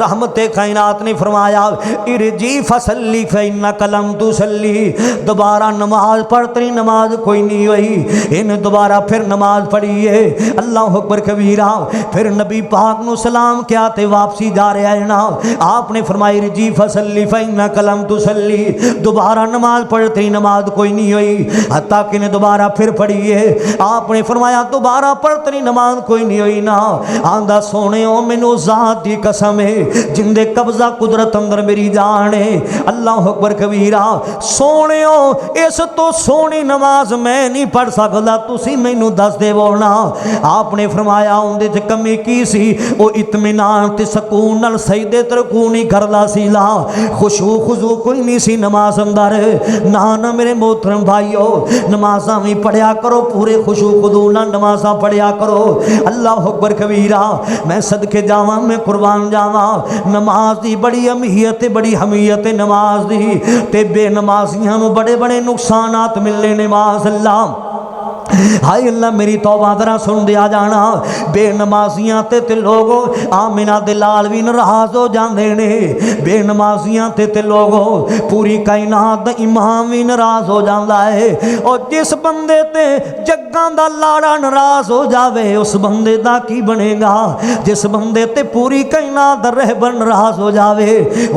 رحمت کائنات نے فرمایا ارجی فصلی فإنک لم تصلی، دوبارہ نماز پڑھ، تیری نماز کوئی نہیں ہوئی۔ انہیں دوبارہ پھر نماز پڑھی ہے۔ اللہ اکبر کبیرہ۔ پھر نبی پاک نے سلام کیا تے واپسی جا رہا ہے نا۔ آپ نے فرمایا ارجی فصلی فإنک لم تصلی، دوبارہ نماز پڑھتی نماز کوئی نہیں ہوئی، حتیٰ کہ نے دوبارہ پھر پڑھی ہے۔ آپ نے فرمایا دوبارہ پڑھتی نماز کوئی نہیں ہوئی نا۔ آندہ سونے ہو مینوں ذات دی قسم ہے جن دے قبضہ قدرت اندر میری جان ہے۔ اللہ اکبر کبیرہ۔ سونے ہو اس تو سونی نماز میں نہیں پڑھ سکتا، تسی مینوں دس دے وہ نا۔ آپ نے فرمایا اندے چ کمی کی سی، او اطمینان تے سکون نال سجدے تے رکوع نہیں کردا سی لا، خشوع خضوع کوئی نہیں سی نماز اندر۔ نہ میرے محترم بھائیو، نمازاں بھی پڑھیا کرو، پورے خشوع خضوع نال نمازاں پڑھیا کرو۔ اللہ اکبر کبیرہ۔ میں صدقے جاواں، میں قربان جاواں، نماز دی بڑی اہمیت، بڑی اہمیت نماز دی، تے بے نمازیاں نو بڑے بڑے نقصانات ملنے نماز اللہ۔ ہائے اللہ میری توبہ ذرا سن دیا جانا، بے نمازیاں تے لوگو آمنہ دے لال بھی ناراض ہو جاندے نے، بے نمازیاں تے لوگو پوری کائنات دا امام بھی ناراض ہو جاندا ہے۔ اور جس بندے تے جگاں دا لاڑا ناراض ہو جاوے اس بندے دا کی بنے گا؟ جس بندے تے پوری کائنات دا رہبر ناراض ہو جاوے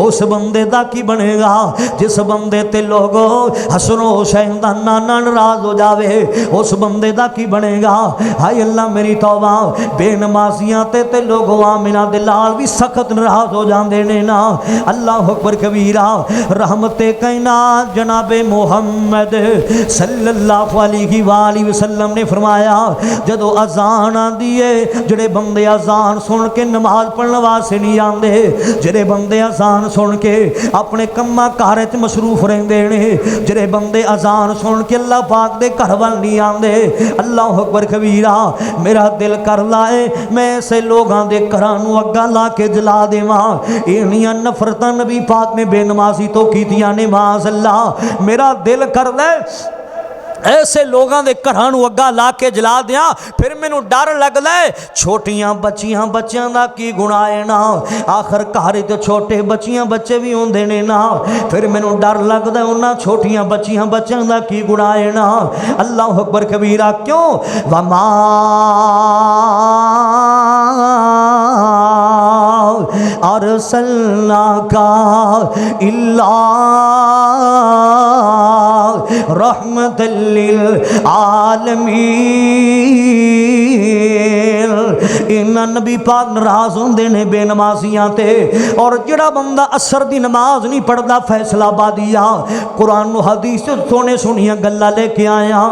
اس بندے دا کی بنے گا؟ جس بندے تے لوگو حسن و حسین دا نانا ناراض ہو جاوے اس بندے دا کی بنے گا؟ ہائے اللہ میری توبہ، بے نمازیاں تے لوگ آمنہ دے لال بھی سخت ناراض ہو جاندے نے نا۔ اللہ اکبر کبیرہ۔ رحمت کائنات جناب محمد صلی اللہ علیہ وآلہ وسلم نے فرمایا جدو اذان آندی ہے، جڑے بندے اذان سن کے نماز پڑھنے واسطے نہیں آندے، جڑے بندے اذان سن کے اپنے کماں کارے تے مصروف رہندے نے، جڑے بندے اذان سن کے اللہ پاک دے گھر ول نہیں آندے، اللہ اکبر کبیرہ، میرا دل کر لائے میں ایسے لوگاں دے گھراں نوں اگا لا کے جلا دیواں۔ اینیاں نفرتاں نبی پاک نے بے نمازی تو کیتیاں نے، معاذ اللہ۔ میرا دل کر دے ایسے لوگاں دے گھراں نوں اگا لا کے جلا دیاں، پھر مینوں ڈر لگدا ہے چھوٹیاں بچیاں دا کی گناہ ہے نا، آخر گھر تے چھوٹے بچے بھی ہوندے نے نا، پھر مینوں ڈر لگدا ہے انہاں چھوٹیاں بچیاں دا کی گناہ ہے نا۔ اللہ اکبر کبیرہ۔ کیوں؟ وما ارسلناک الا رحمت للعالمین۔ انہاں نبی پاک ناراض ہوندے نے بے نمازیاں تے، اور جڑا بندہ اثر دی نماز نہیں پڑھدا، فیصلہ آبادیہ قرآن و حدیث سونے سنیاں گلاں لے کے آیا۔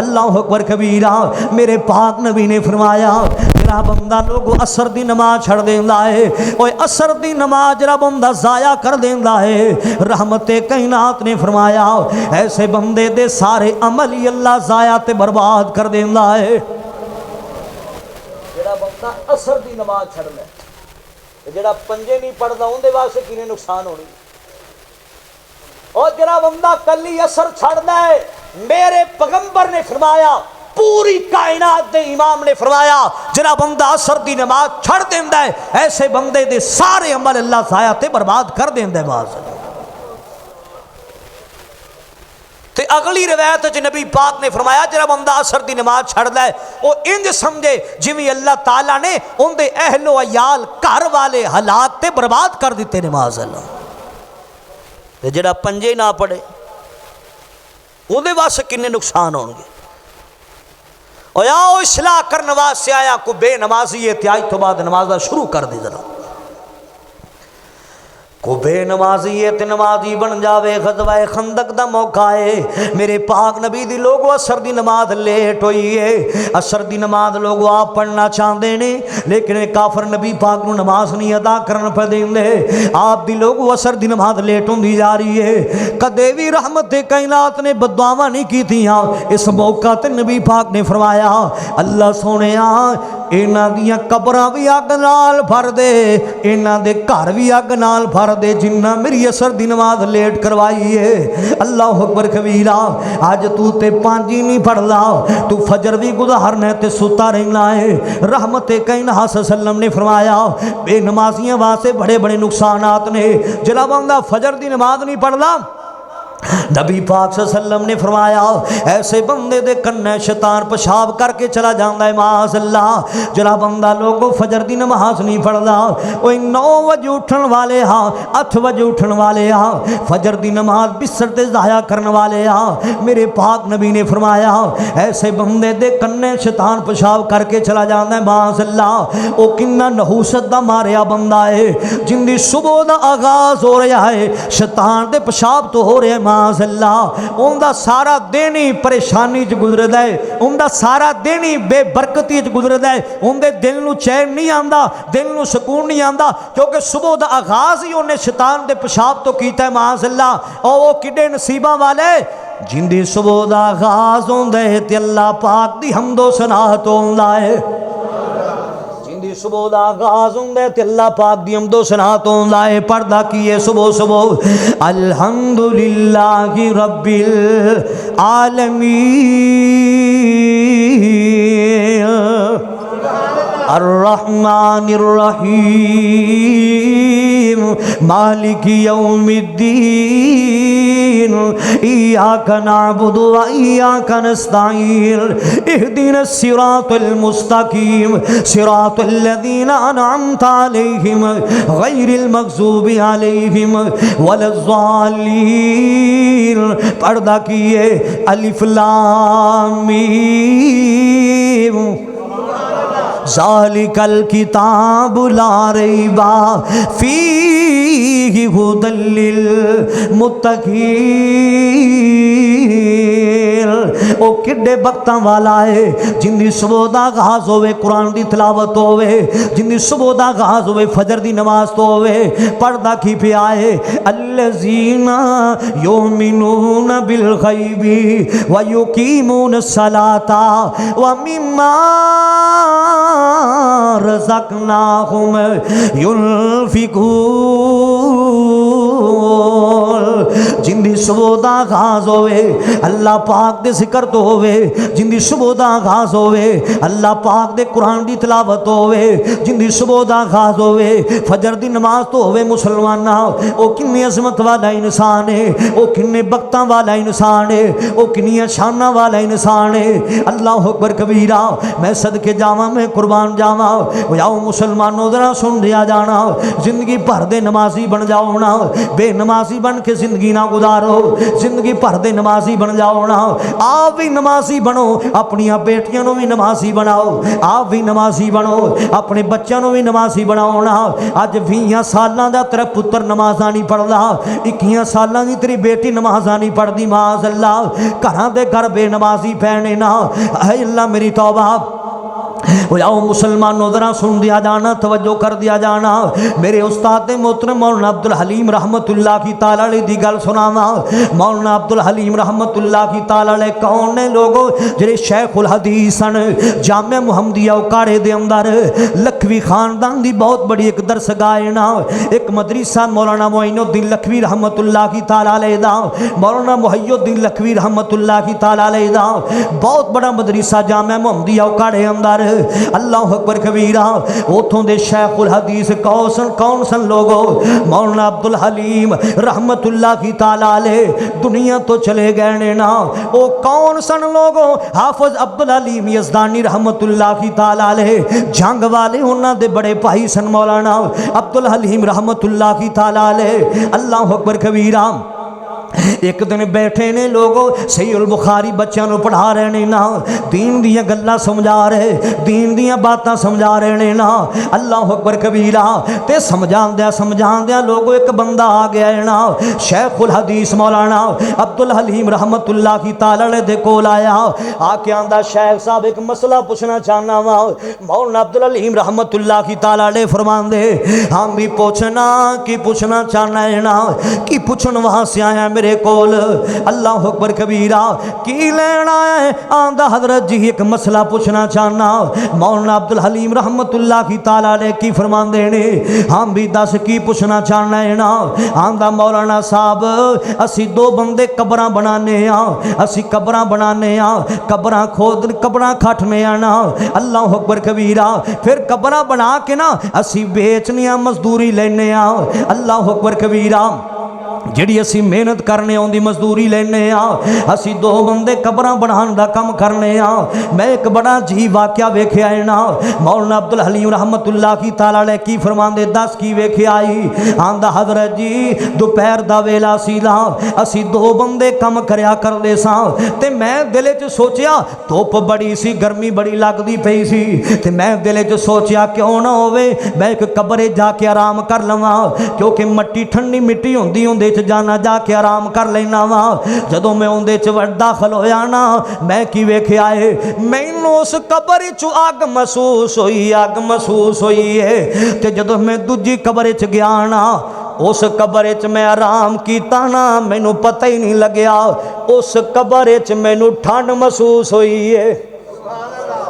اللہ اکبر کبیرہ۔ میرے پاک نبی نے فرمایا جڑا بندہ لوگو اثر دی نماز چھڑ دیندا ہے، اوے اثر دی نماز جڑا بندہ ضائع کر دیندا ہے، رحمت کائنات نے فرمایا ایسے بندے دے سارے عمل ہی اللہ ضائع تے برباد کر دیندا ہے۔ جڑا بندہ اثر دی نماز چھڑ لے، جڑا پنجے نہیں پڑھدا اون دے واسطے کینے نقصان ہونی، اور جڑا بندہ کلی اثر چھڑدا ہے، میرے پیغمبر نے فرمایا، پوری کائنات دے امام نے فرمایا جڑا بندہ اثر دی نماز چھڑ دیندا ہے، ایسے بندے دے سارے عمل اللہ ضائع تے برباد کر دیندا ہے۔ باز تے اگلی روایت وچ نبی پاک نے فرمایا جڑا بندہ اثر دی نماز چھڑدا ہے وہ انج سمجھے جویں اللہ تعالیٰ نے ان دے اہل و عیال گھر والے ہلاک تے برباد کر دیتے نماز اللہ۔ تے جڑا پنجے نہ پڑھے او دے واسطے کنے نقصان ہون گے۔ اور یا اصلاح کرنے واسطے آیا کو بے نمازی ہے، آج تو بعد نمازہ شروع کر دی ذرا، کو بے نمازی ہے تے نمازی بن جاوے۔ غزوہ خندق دا موقع ہے، میرے پاک نبی دی لوگو اثر دی نماز لیٹ ہوئی ہے، اثر دی نماز لوگو آپ پڑھنا چاہندے نے لیکن کافر نبی پاک نو نماز نہیں ادا کرن پہ دیندے، آپ دی لوگو اثر دی نماز لیٹ ہوندی جا رہی ہے۔ کدے بھی رحمت کائنات نے بددعاواں نہیں کیتیاں، اس موقع تے نبی پاک نے فرمایا اللہ سونیا انہاں دیاں قبراں بھی اگ نال بھر دے، انہاں دے گھر بھی اگ نال بھر دے جنہ میری اثر دی نماز لیٹ کروائی ہے۔ اللہ اکبر کبیرہ۔ آج تو تے پانچی نہیں پڑھ لا، تو فجر بھی گزارنا تے ستا رہنا ہے۔ رحمت کائنات صلی اللہ علیہ وسلم نے فرمایا بے نمازیاں واسطے بڑے بڑے نقصانات نے۔ جڑا بندہ فجر دی نماز نہیں پڑھ لا، نبی پاک صلی اللہ علیہ وسلم نے فرمایا ایسے بندے دے کنے شیطان پیشاب کر کے چلا جاندا ہے، معاذ اللہ۔ جڑا بندہ لوگوں فجر دی نماز نہیں پڑھدا، اوے 9 بجے اٹھن والے ہاں، 8 بجے اٹھن والے ہاں، فجر دی نماز بستر تے ضائع کرن والے ہاں، میرے پاک نبی نے فرمایا ایسے بندے دے کنے شیطان پیشاب کر کے چلا جاندا ہے، معاذ اللہ۔ او کنا نحوست دا ماریا بندہ ہے جن دی صبح دا آغاز ہو رہا ہے، شیطان دے پیشاب تو ہو رہا ہے، معاذ اللہ۔ ان دا سارا دن ہی پریشانی چ گزردا ہے، ان دا سارا دن ہی بے برکتی چ گزردا ہے، ان دے دل نو چین نہیں آندا، دل نو سکون نہیں آندا، کیونکہ صبح دا آغاز ہی انہیں شیطان دے پیشاب تو کیتا ہے، معاذ اللہ۔ اور وہ کڈے نصیباں والے جن دی صبح دا آغاز ہوندا ہے تے اللہ پاک دی حمد و ثنا تو ہوندا ہے، دی صبح دا آغاز ہوندے تے اللہ پاک دی حمد و ثنا تو ہوندا ہے۔ پڑھدا کیے صبح صبح الحمدللہ رب العالمین، الرحمن الرحیم مالک یوم الدین ایاک نعبد و ایاک نستعین اہدنا الصراط المستقیم صراط الذین انعمت علیہم غیر المغضوب علیہم ولا الضالین۔ پردہ کیے الف لام میم ذالک الکتاب لا ریب فیہ ھدی للمتقین۔ او کڈے بختاں والا ہے جن دی صبح دا آغاز ہوئے قرآن دی تلاوت ہوئے، جن دی صبح دا آغاز ہوئے فجر دی نماز تو ہوئے۔ پردہ کی پہ آئے الذین یؤمنون بالغیب ویقیمون الصلاۃ ومما رزقناہم ينفقون۔ جن دی صبح دا آغاز ہوئے اللہ پاک دے ذکر تو ہوئے، جن دی صبح دا آغاز ہوئے اللہ پاک دے قرآن دی تلاوت ہوئے، جن دی صبح دا آغاز ہوئے فجر دی نماز تو ہوئے۔ مسلمانہ او کنی عظمت والا انسان ہے، او کنے بختاں والا انسان ہے، او کنی شانہ والا انسان ہے۔ اللہ اکبر کبیرہ۔ میں صدقے جاواں، میں قربان جاواں۔ جاؤ مسلمانوں ذرا سن لیا جانا، زندگی بھر دے نمازی بن جاؤ نا، بے نمازی بن کے زندگی نہ گزارو، زندگی بھر دے نمازی بن جاؤ نا۔ آپ بھی نمازی بنو، اپنی بیٹیاں نو بھی نمازی بناؤ، آپ بھی نمازی بنو، اپنے بچوں نو بھی نمازی بناؤ نا۔ اج 20 سالاں دا تیرا پتر نمازاں نہیں پڑھدا، 21 سالاں دی تیری بیٹی نمازاں نہیں پڑھدی، معاذ اللہ۔ گھراں دے گھر بے نمازی پینے نا۔ اے اللہ میری توبہ۔ جاؤ مسلمانوں ذرا سن دیا جانا، توجہ کر دیا جانا۔ میرے استاد محترم مولانا عبدالحلیم رحمت اللہ کی تعالی علیہ دی گل سناواں۔ مولانا عبدالحلیم رحمت اللہ کی تعالی علیہ کون نے لوگوں جڑے شیخ الحدیث سن؟ جامع محمدیہ اکاڑے دے اندر لکھوی خاندان دی بہت بڑی ایک درسگاہ ہے نا، ایک مدرسہ مولانا معین الدین لکھوی رحمت اللہ کی تعالی علیہ دا، مولانا محی الدین لکھوی رحمت اللہ کی تعالی علیہ دا بہت بڑا مدرسہ جامع محمدیہ اکاڑے اندر۔ اللہ اکبر کبیرہ۔ اوتھوں دے شیخ الحدیث کون سن لوگوں؟ مولانا عبدالحلیم رحمت اللہ کی تعالی علیہ دنیا تو چلے گئے نے نا۔ او کون سن لوگوں؟ حافظ عبدالحلیم یزدانی رحمت اللہ کی تعالی علیہ جنگ والے انہاں دے بڑے بھائی سن مولانا عبدالحلیم رحمت اللہ کی تعالی علیہ۔ اللہ اکبر کبیرہ۔ ایک دن بیٹھے نے لوگوں صحیح البخاری بچوں نو پڑھا رہے نے نا، دین دیاں گلاں سمجھا رہے، دین دیاں باتاں سمجھا رہے نے نا۔ اللہ اکبر کبیرہ۔ تے سمجھاندیاں لوگوں ایک بندہ آ گیا ہے نا، شیخ الحدیث مولانا عبدالحلیم رحمت اللہ کی تعالی علیہ دے کول آیا، آ کے آندا شیخ صاحب ایک مسئلہ پوچھنا چاہنا وا۔ مولانا عبدالحلیم رحمت اللہ کی تعالی علیہ فرماندے ہاں بھی پوچھنا کی پوچھنا چاہنا ہے نا، کی پوچھن واسطے آیا میرے کول۔ اللہ اکبر کبیرہ۔ کی لینا ہے؟ آندہ حضرت جی ایک مسئلہ پوچھنا چاہنا۔ مولانا عبدالحلیم رحمت اللہ کی تعالی علیہ کی فرماندے نے ہم بھی دس کی پوچھنا چاہنا ہے نا۔ آندہ مولانا صاحب اسی دو بندے قبراں بنانے ہاں، اسی قبراں بنانے ہاں، قبراں کھود قبراں کھٹنے ہاں نا۔ اللہ اکبر کبیرہ۔ پھر قبراں بنا کے نا اسی بیچنیاں مزدوری لینے ہاں۔ اللہ اکبر کبیرہ۔ جڑی اسی محنت کرنے آن دی مزدوری لینے ہاں، اسی دو بندے قبراں بنان دا کم کرنے ہاں۔ میں ایک بڑا عجیب واقعہ ویکھیا ہے نا۔ مولانا عبدالحلیم رحمت اللہ کی تعالی علیہ کی فرماندے دس کی ویکھیا آئی؟ آندا حضرت جی دوپہر دا ویلا سی لا، اسی دو بندے کم کریا کردے ساں، تے میں دل وچ سوچیا دھوپ بڑی سی، گرمی بڑی لگدی پئی سی، تے میں دل وچ سوچیا کیوں نہ ہوے میں ایک قبر جا کے آرام کر لواں، کیونکہ مٹی ٹھنڈی مٹی ہوندی جانا جا کے آرام کر لینا وا۔ جدوں میں اندے چ داخل ہویا نا، میں کی ویکھیا ہے؟ مینوں اس قبر چ اگ محسوس ہوئی، اگ محسوس ہوئی ہے۔ تے جدوں میں دوجی قبر چ گیا نا، اس قبر چ میں آرام کیتا نا، مینوں پتہ ہی نہیں لگیا اس قبر چ مینوں ٹھنڈ محسوس ہوئی ہے۔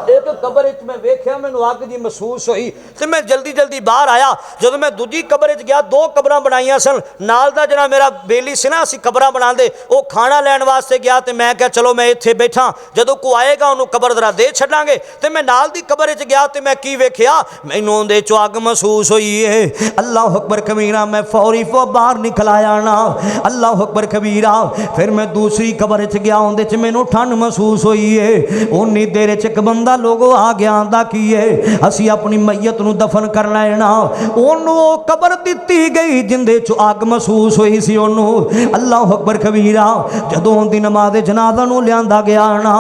ایک قبر وچ میں ویکھیا مینوں اگ جی محسوس ہوئی تے میں جلدی جلدی باہر آیا جدوں میں دوجی قبر وچ گیا دو قبراں بنائیاں سن نال دا جڑا میرا بیلی سی نا اسی قبراں بنا دے او کھانا لین واسطے گیا تے میں کہا چلو میں ایتھے بیٹھا جدوں کو آئے گا اونوں قبر ذرا دے چھڈاں گے تے میں نال دی قبر وچ گیا تے میں کی ویکھیا مینوں اندے چوں اگ محسوس ہوئی ہے اللہ اکبر کبیرہ میں فوری باہر نکل آیا نا اللہ اکبر کبیرہ پھر میں دوسری قبر وچ گیا اندے چ مینوں ٹھنڈ محسوس ہوئی ہے اونی دیر وچ ایک بندہ لوگو آ گیا آندا کی ہے اسی اپنی میت نو دفن کر لینا اونوں قبر دتی گئی جندے چ اگ محسوس ہوئی سی اونوں اللہ اکبر کبیرہ جدوں دی نماز جنازہ نو لیاندا گیا نا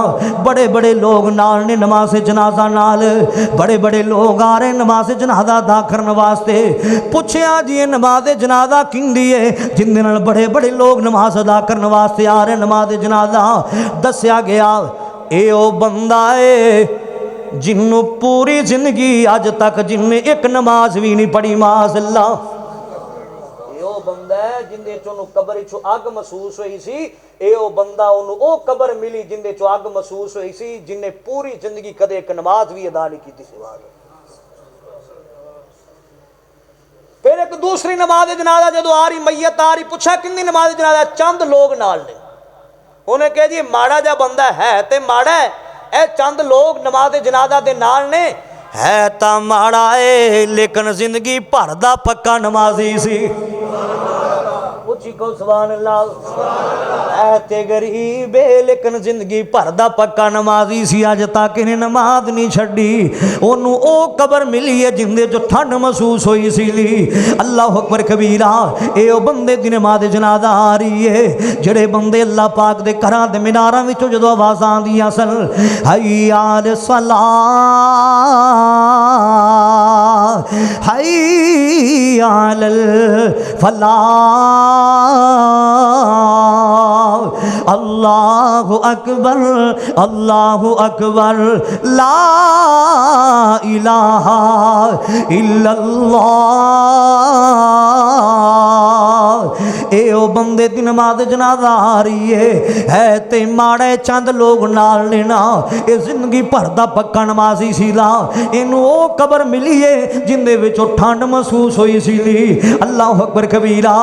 بڑے بڑے لوگ نال نے نماز جنازہ نال بڑے بڑے لوگ آ رہے نماز جنازہ ادا کرن واسطے پوچھیا جی نماز جنازہ کیندی ہے جن دے نال بڑے بڑے لوگ نماز ادا کرن واسطے آ رہے نماز جنازہ دسیا گیا اے او بندہ ہے جنوں پوری زندگی اج تک جن نے ایک نماز بھی نہیں پڑھی معاذ اللہ اے او بندہ ہے جن دے چوں قبر چوں اگ محسوس ہوئی سی اے او بندہ اونوں او قبر ملی جن دے چوں اگ محسوس ہوئی سی جن نے پوری زندگی کدے ایک نماز بھی ادا نہیں کیتی سوا پھر ایک دوسری نماز جنازہ جدو آ رہی میت آ رہی پوچھا کتنی نماز جنازہ چند لوگ نال نے انہیں کہا جی ماڑا جا بندہ ہے تے ماڑا ہے اے چند لوگ نماز جنازہ دے نال نے ہے تا ماڑا ہے لیکن زندگی بھر دا پکا نمازی سی اچھی کو سبحان اللہ اے تے غریب ہے لیکن زندگی بھر دا پکا نمازی سی اج تک انہیں نماز نہیں چھڈی اونوں او قبر ملی ہے جن دے جو ٹھنڈ محسوس ہوئی سی لی اللہ اکبر کبیرہ اے او بندے دی نماز جنازہ آ رہی ہے جڑے بندے اللہ پاک دے گھراں دے میناراں وچوں جدوں آوازاں آندیاں سن حی علی الصلاۃ حی علی الفلاح اللہ اکبر لا الہ الا اللہ اے او بندے دی نماز جنازہ آ رہی ہے تے ماڑے چند لوگ نال نے نا اے زندگی بھر دا پکا نمازی سی لا اینوں او قبر ملی ہے جن دے وچوں ٹھنڈ محسوس ہوئی سی لی اللہ اکبر کبیرہ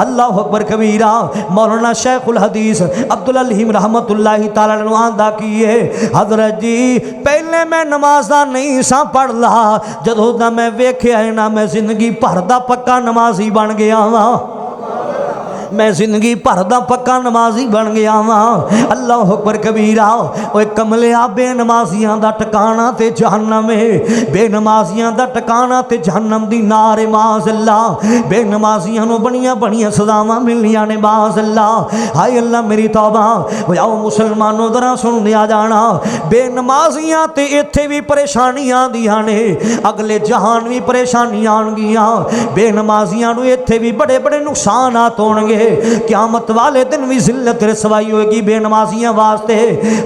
اللہ اکبر کبیرہ مولانا شیخ الحدیث عبدالعلیم رحمت اللہ تعالیٰ نے آندہ کیے حضرت جی پہلے میں نمازہ نہیں سا پڑھ لا جدوں دا میں ویکھیا ہے نا میں زندگی بھر دا پکا نمازی بن گیا ہاں میں زندگی بھر دا پکا نمازی بن گیا ہاں اللہ اکبر کبیرہ اوے کملیا بے نمازیاں دا ٹکانا تے جہنم ہے بے نمازیاں دا ٹکانا تے جہنم دی نار معاذ اللہ بے نمازیاں نو بڑیاں بڑیاں سزاواں ملنیاں نے معاذ اللہ ہائے اللہ میری توبہ اوے آؤ مسلمانوں ذرا سن لیا جانا بے نمازیاں تے ایتھے بھی پریشانیاں دیاں نے اگلے جہان بھی پریشانیاں آن گیاں بے نمازیاں نو ایتھے بھی بڑے بڑے نقصانات ہون گے قیامت والے دن بھی ذلت رسوائی ہوئے گی بے نمازیاں واسطے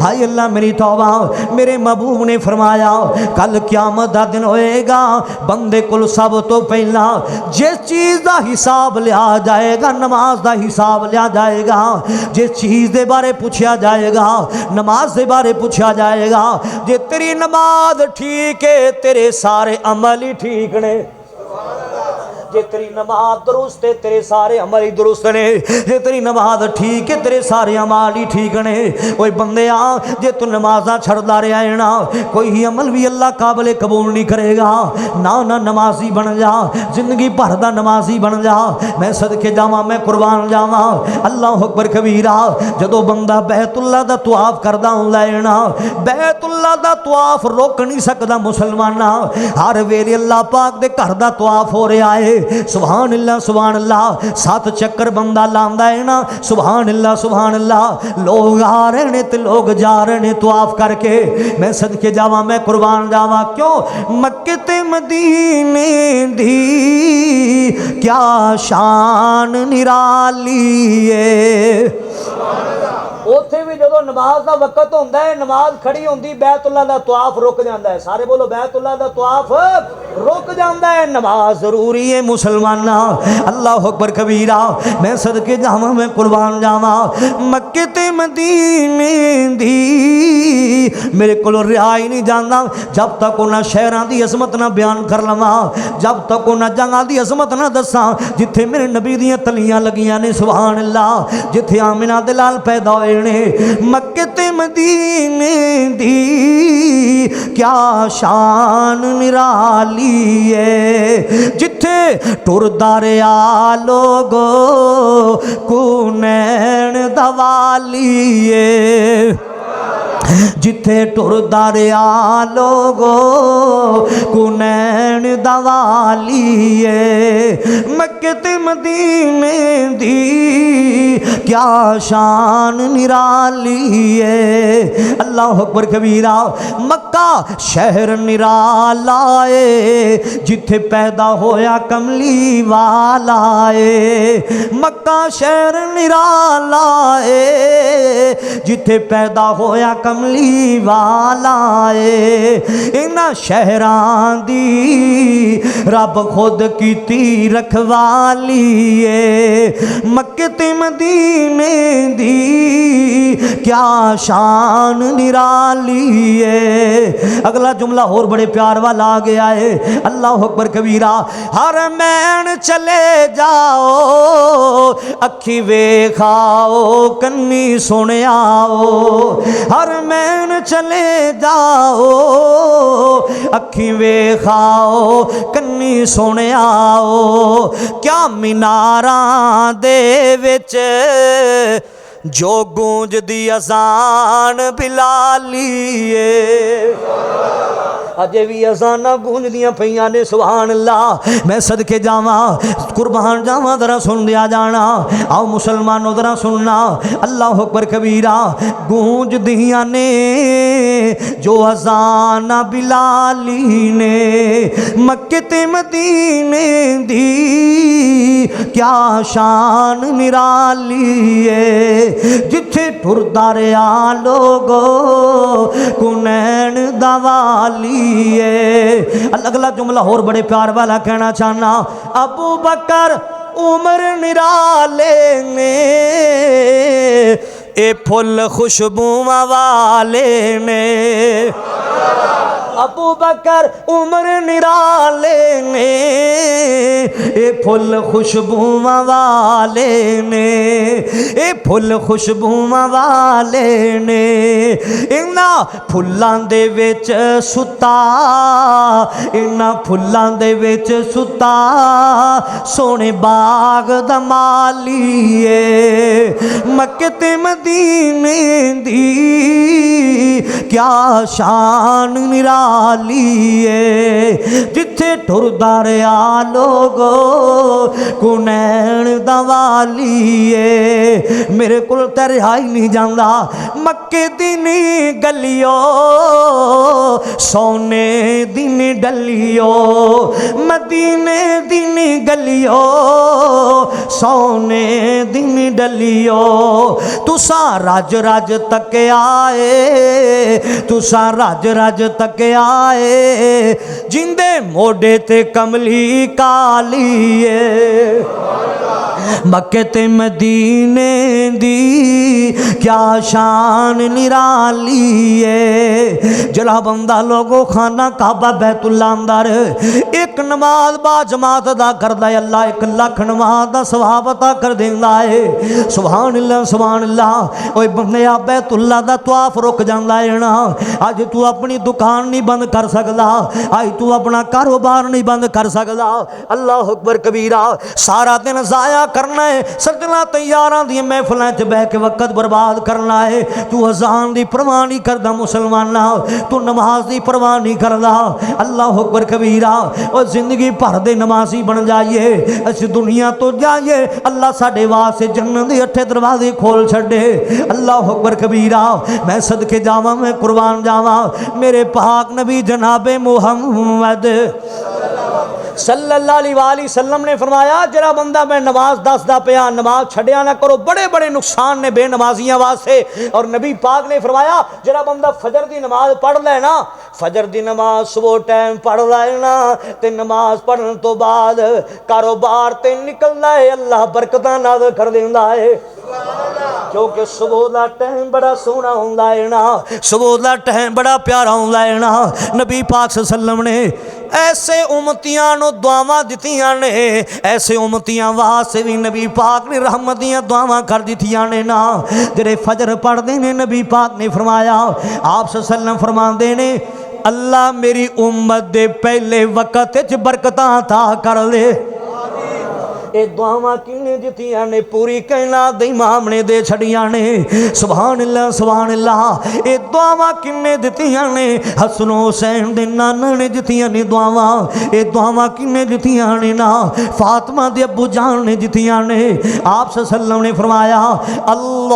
ہائے اللہ میری توبہ میرے محبوب نے فرمایا کل قیامت دا دن ہوئے گا بندے کل سب تو پہلا جس چیز دا حساب لیا جائے گا نماز دا حساب لیا جائے گا جس چیز دے بارے پوچھا جائے گا نماز دے بارے پوچھا جائے گا جے تیری نماز ٹھیک ہے تیرے سارے عمل ہی ٹھیک نے جے تیری نماز درست ہے تیرے سارے عمل ہی درست نے جے تیری نماز ٹھیک ہے تیرے سارے عمل ہی ٹھیک نے اوے بندے آ جے تو نمازاں چھڑدا رہیا ہے نا کوئی ہی عمل بھی اللہ قابل قبول نہیں کرے گا نہ نمازی بن جا زندگی بھر دا نمازی بن جا میں صدقے جاواں میں قربان جاواں اللہ اکبر کبیرہ جدوں بندہ بیت اللہ دا طواف کردا ہوندا ہے نا بیت اللہ دا طواف روک نہیں سکدا مسلماناں ہر ویلے اللہ پاک دے گھر دا طواف ہو رہا ہے سبحان اللہ 7 چکر بندہ لاندا ہے نا سبحان اللہ لوگ آ رہے نے تے لوگ جا رہے نے طواف کر کے میں صدقے جاواں میں قربان جاواں کیوں مکے تے مدینے دی کیا شان نرالی ہے اوتھے بھی جدو نماز دا وقت ہوندا ہے نماز کھڑی ہوندی بیت اللہ دا طواف رک جاندا ہے سارے بولو بیت اللہ دا طواف رک جاندا ہے نماز ضروری ہے مسلمانہ اللہ اکبر کبیرہ میں صدقے جاواں میں قربان جاواں مکے تے مدینے دی میرے کولوں رہا ہی نہیں جانا جب تک انہاں شہراں دی عظمت نہ بیان کر لواں جب تک انہاں جگہاں دی عظمت نہ دساں جتھے میرے نبی دیاں تلیاں لگیاں نے سبحان اللہ جتھے آمنہ دے لال پیدا ہوئے نے مکے تے مدینے دی کیا شان نرالی ہے جتھے ٹر دریا لوگو کونین دوالی ہے جتھے ٹر دریا لوگو کونین دوالی ہے مکے تے مدینے دی کیا شان نرالی ہے اللہ اکبر کبیرہ مکہ شہر نرالا ہے جتھے پیدا ہویا کملی والا ہے مکہ شہر نرالا ہے جتھے پیدا ہویا کملی والا ہے انہاں شہران دی رب خود کیتی رکھوالی ہے مکے تے مدینے دی کیا شان نرالی ہے اگلا جملہ اور بڑے پیار والا آ گیا ہے اللہ اکبر کبیرہ حرمین چلے جاؤ اکھی ویکھاؤ کنی سنے آؤ حرمین چلے جاؤ اکھی ویکھاؤ کنی سنے آؤ کیا میناراں دے وچ جو گونج دی اذان بلالی ہے اجے بھی اذانہ گونج دیاں پئیاں نے سبحان اللہ میں صدقے جاواں قربان جاواں ذرا سن دیا جانا آؤ مسلمانوں ذرا سننا اللہ اکبر کبیرہ گونج دیاں نے جو اذانہ بلالی نے مکے تے مدینے دی کیا شان نرالی ہے جتھے ٹر دریا لوگو کونین دوالی ہے اگلا جملہ اور بڑے پیار والا کہنا چاہنا ابو بکر عمر نرالے نے اے پھل خوشبو والے نے ابو بکر عمر نرالے نے اے پھل خوشبو والے نے اے پھل خوشبو والے نے انہاں پھلاں دے وچ ستا انہاں پھلاں دے وچ ستا سونے باغ دا مالی ہے مکے تے مدینے دی کیا شان نرالی ہے جتھے ٹر دریا لوگو کونین دوالی ہے میرے کول تے رہائی نہیں جاندا مکے دی نی گلیو سونے دی نی ڈلیو مدینے دی نی گلیو سونے دی نی ڈلیو تساں رج رج تک آئے تساں رج رج تک آئے جندے موڈے تے کملی کالی ہے مکے تے مدینے دی کیا شان نرالی ہے جلا بندہ لوگوں خانہ کعبہ بیت اللہ اندر ایک نماز با جماعت ادا کردہ ہے اللہ 1 لاکھ نماز دا ثواب عطا کر دیندا ہے سبحان اللہ سبحان اللہ اوے بندیا بیت اللہ دا طواف رک جاندا ہے نا اج تو اپنی دکان نہیں بند کر سکدا اج تو اپنا کاروبار نہیں بند کر سکدا اللہ اکبر کبیرہ سارا دن ضائع کرنا ہے سجنا تیاراں دی محفلاں چ بیٹھ کے وقت برباد کرنا ہے تو اذان دی پرواہ نہیں کردا مسلماناں تو نماز دی پرواہ نہیں کردا اللہ اکبر کبیرہ او زندگی بھر دے نمازی بن جائیے اس دنیا تو جائیے اللہ ساڈے واسطے جنت دے 8 دروازے کھول چھڈے اللہ اکبر کبیرہ میں صدقے جاواں میں قربان جاواں میرے پاک نبی جناب محمد صلی اللہ علیہ وآلہ وسلم نے فرمایا جرا بندہ میں نماز دسدا پیا نماز چھڈیا نہ کرو بڑے بڑے نقصان نے بے نمازیاں واسطے اور نبی پاک نے فرمایا جرا بندہ فجر دی نماز پڑھ لے نا فجر دی نماز صبح ٹائم پڑھ لینا تے نماز پڑھن تو بعد کاروبار تے نکلنا ہے اللہ برکتاں نازل کر دیندا ہے کیونکہ صبح دا ٹائم بڑا سونا ہوندا ہے نا صبح دا ٹائم بڑا پیارا ہوندا ہے نا نبی پاک صلی اللہ علیہ وسلم نے ایسے امتیاں نو دعاواں دتیاں نے ایسے امتیاں واسطے بھی نبی پاک نے رحمت دیاں دعاواں کر دتیاں نے نا جڑے فجر پڑھ دے نے نبی پاک نے فرمایا آپ صلی اللہ علیہ وسلم فرماندے نے اللہ میری امت دے پہلے وقت وچ برکتاں عطا کر دے اے دعاواں کنے دتیاں نے پوری کائنات دے امام نے دے چھڑیاں نے سبحان اللہ اے دعاواں کنے دتیاں نے حسن و حسین دے نانا نے دتیاں نے دعاواں اے دعاواں کنے دتیاں نے نا فاطمہ دے ابو جان نے دتیاں نے آپ صلی اللہ علیہ وسلم نے فرمایا اللہم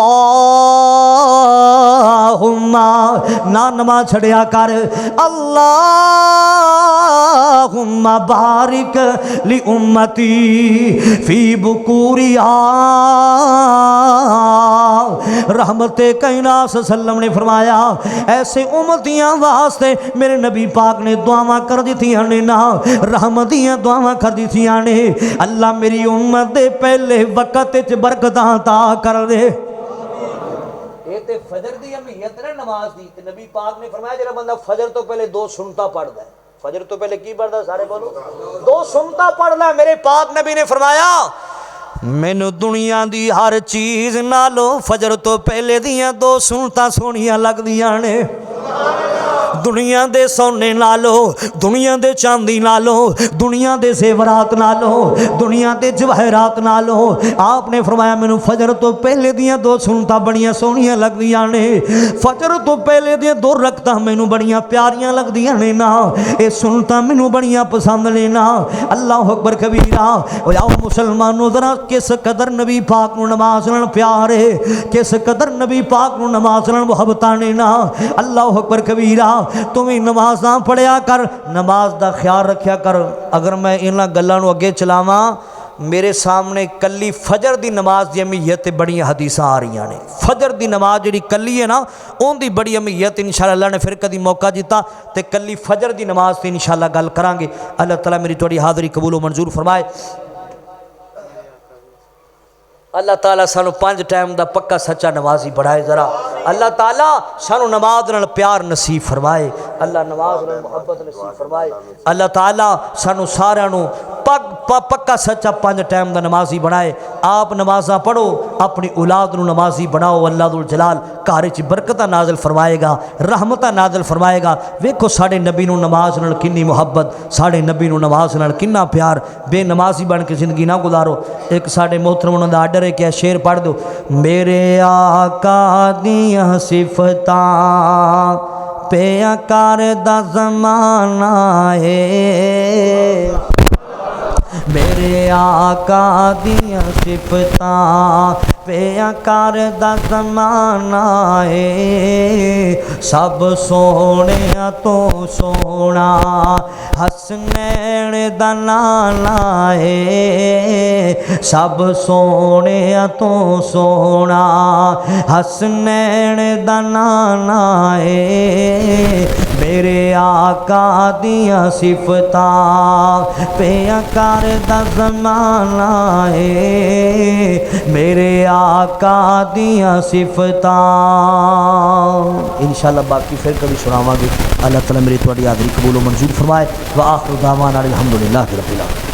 نا نماز چھڑیا کر اللہم بارک لی امتی فی بکوریا رحمت کائنات صلی اللہ علیہ وسلم نے فرمایا ایسے امتیاں واسطے میرے نبی پاک نے دعاواں کر دیتیاں نے نا رحمتیاں دعاواں کر دیتیاں نے اللہ میری امت دے پہلے وقت وچ برکتاں عطا کر دے یہ تے فجر دی اہمیت ہے نماز دی تے نبی پاک نے فرمایا جڑا بندہ فجر تو پہلے 2 سنتا پڑھدا ہے فجر تو پہلے کی پڑھدا سارے بولو 2 سنتا پڑھدا ہے میرے پاک نبی نے فرمایا مینوں دنیا دی ہر چیز نالوں فجر تو پہلے دیاں 2 سنتا سونیاں لگدیاں نے دنیا دے سونے نالو دنیا دے چاندی نالو دنیا دے زیورات نالو دنیا دے جواہرات نالو آپ نے فرمایا مینوں فجر تو پہلے دیاں 2 سنتا بڑیاں سونیاں لگدیاں نے فجر تو پہلے دیاں 2 رکعتاں مینوں بڑیاں پیاریاں لگدیاں نے نا اے سنتا مینوں بڑیاں پسند نے نا اللہ اکبر کبیرہ او یا مسلمانوں ذرا کس قدر نبی پاک نو نماز نال پیار ہے کس قدر نبی پاک نو نماز نال محبتاں نے نا اللہ اکبر کبیرہ تمہیں نمازاں پڑھیا کر نماز دا خیال رکھیا کر اگر میں انہاں گلاں نو اگے چلاواں میرے سامنے کلی فجر دی نماز دی اہمیت بڑی حدیثاں آ رہی نے فجر دی نماز جڑی کلی ہے نا اون دی بڑی اہمیت انشاءاللہ اللہ نے پھر کدی موقع دیتا تے کلی فجر دی نماز تے انشاءاللہ گل کران گے اللہ تعالیٰ میری تھوڑی حاضری قبول و منظور فرمائے اللہ تعالیٰ سانو 5 ٹائم دا پکا سچا نمازی بڑھائے ذرا اللہ تعالیٰ سانو نماز نال پیار نصیب فرمائے اللہ نماز نال محبت نصیب فرمائے اللہ تعالیٰ سانو سارا نو پکا سچا 5 ٹائم دا نمازی بنائے آپ نمازاں پڑھو اپنی اولاد نو نمازی بناؤ اللہ ذو الجلال گھر وچ برکتاں نازل فرمائے گا رحمتاں نازل فرمائے گا ویکھو ساڈے نبی نو نماز نال کنی محبت ساڈے نبی نو نماز نال کنا پیار بے نمازی بن کے زندگی نہ گزارو ایک ساڈے محترم انہاں دا آرڈر ہے کہ شعر پڑھ دو میرے آقا دیاں صفتاں پیا کردہ زمانہ ہے میرے آقا دیاں صفتاں پیا کردہ زمانہ ہے سب سونے تو سونا حسنین دا نانا ہے سب سونے تو سونا حسنین دا نانا ہے میرے آقا دیاں صفتاں پیا کردہ زمانہ ہے میرے آقا دیاں صفتاں انشاءاللہ باقی پھر کبھی سناواں گے اللہ تعالیٰ میری تھوڑی حاضری قبول و منظور فرمائے وآخر دعوانا الحمدللہ رب العالمین.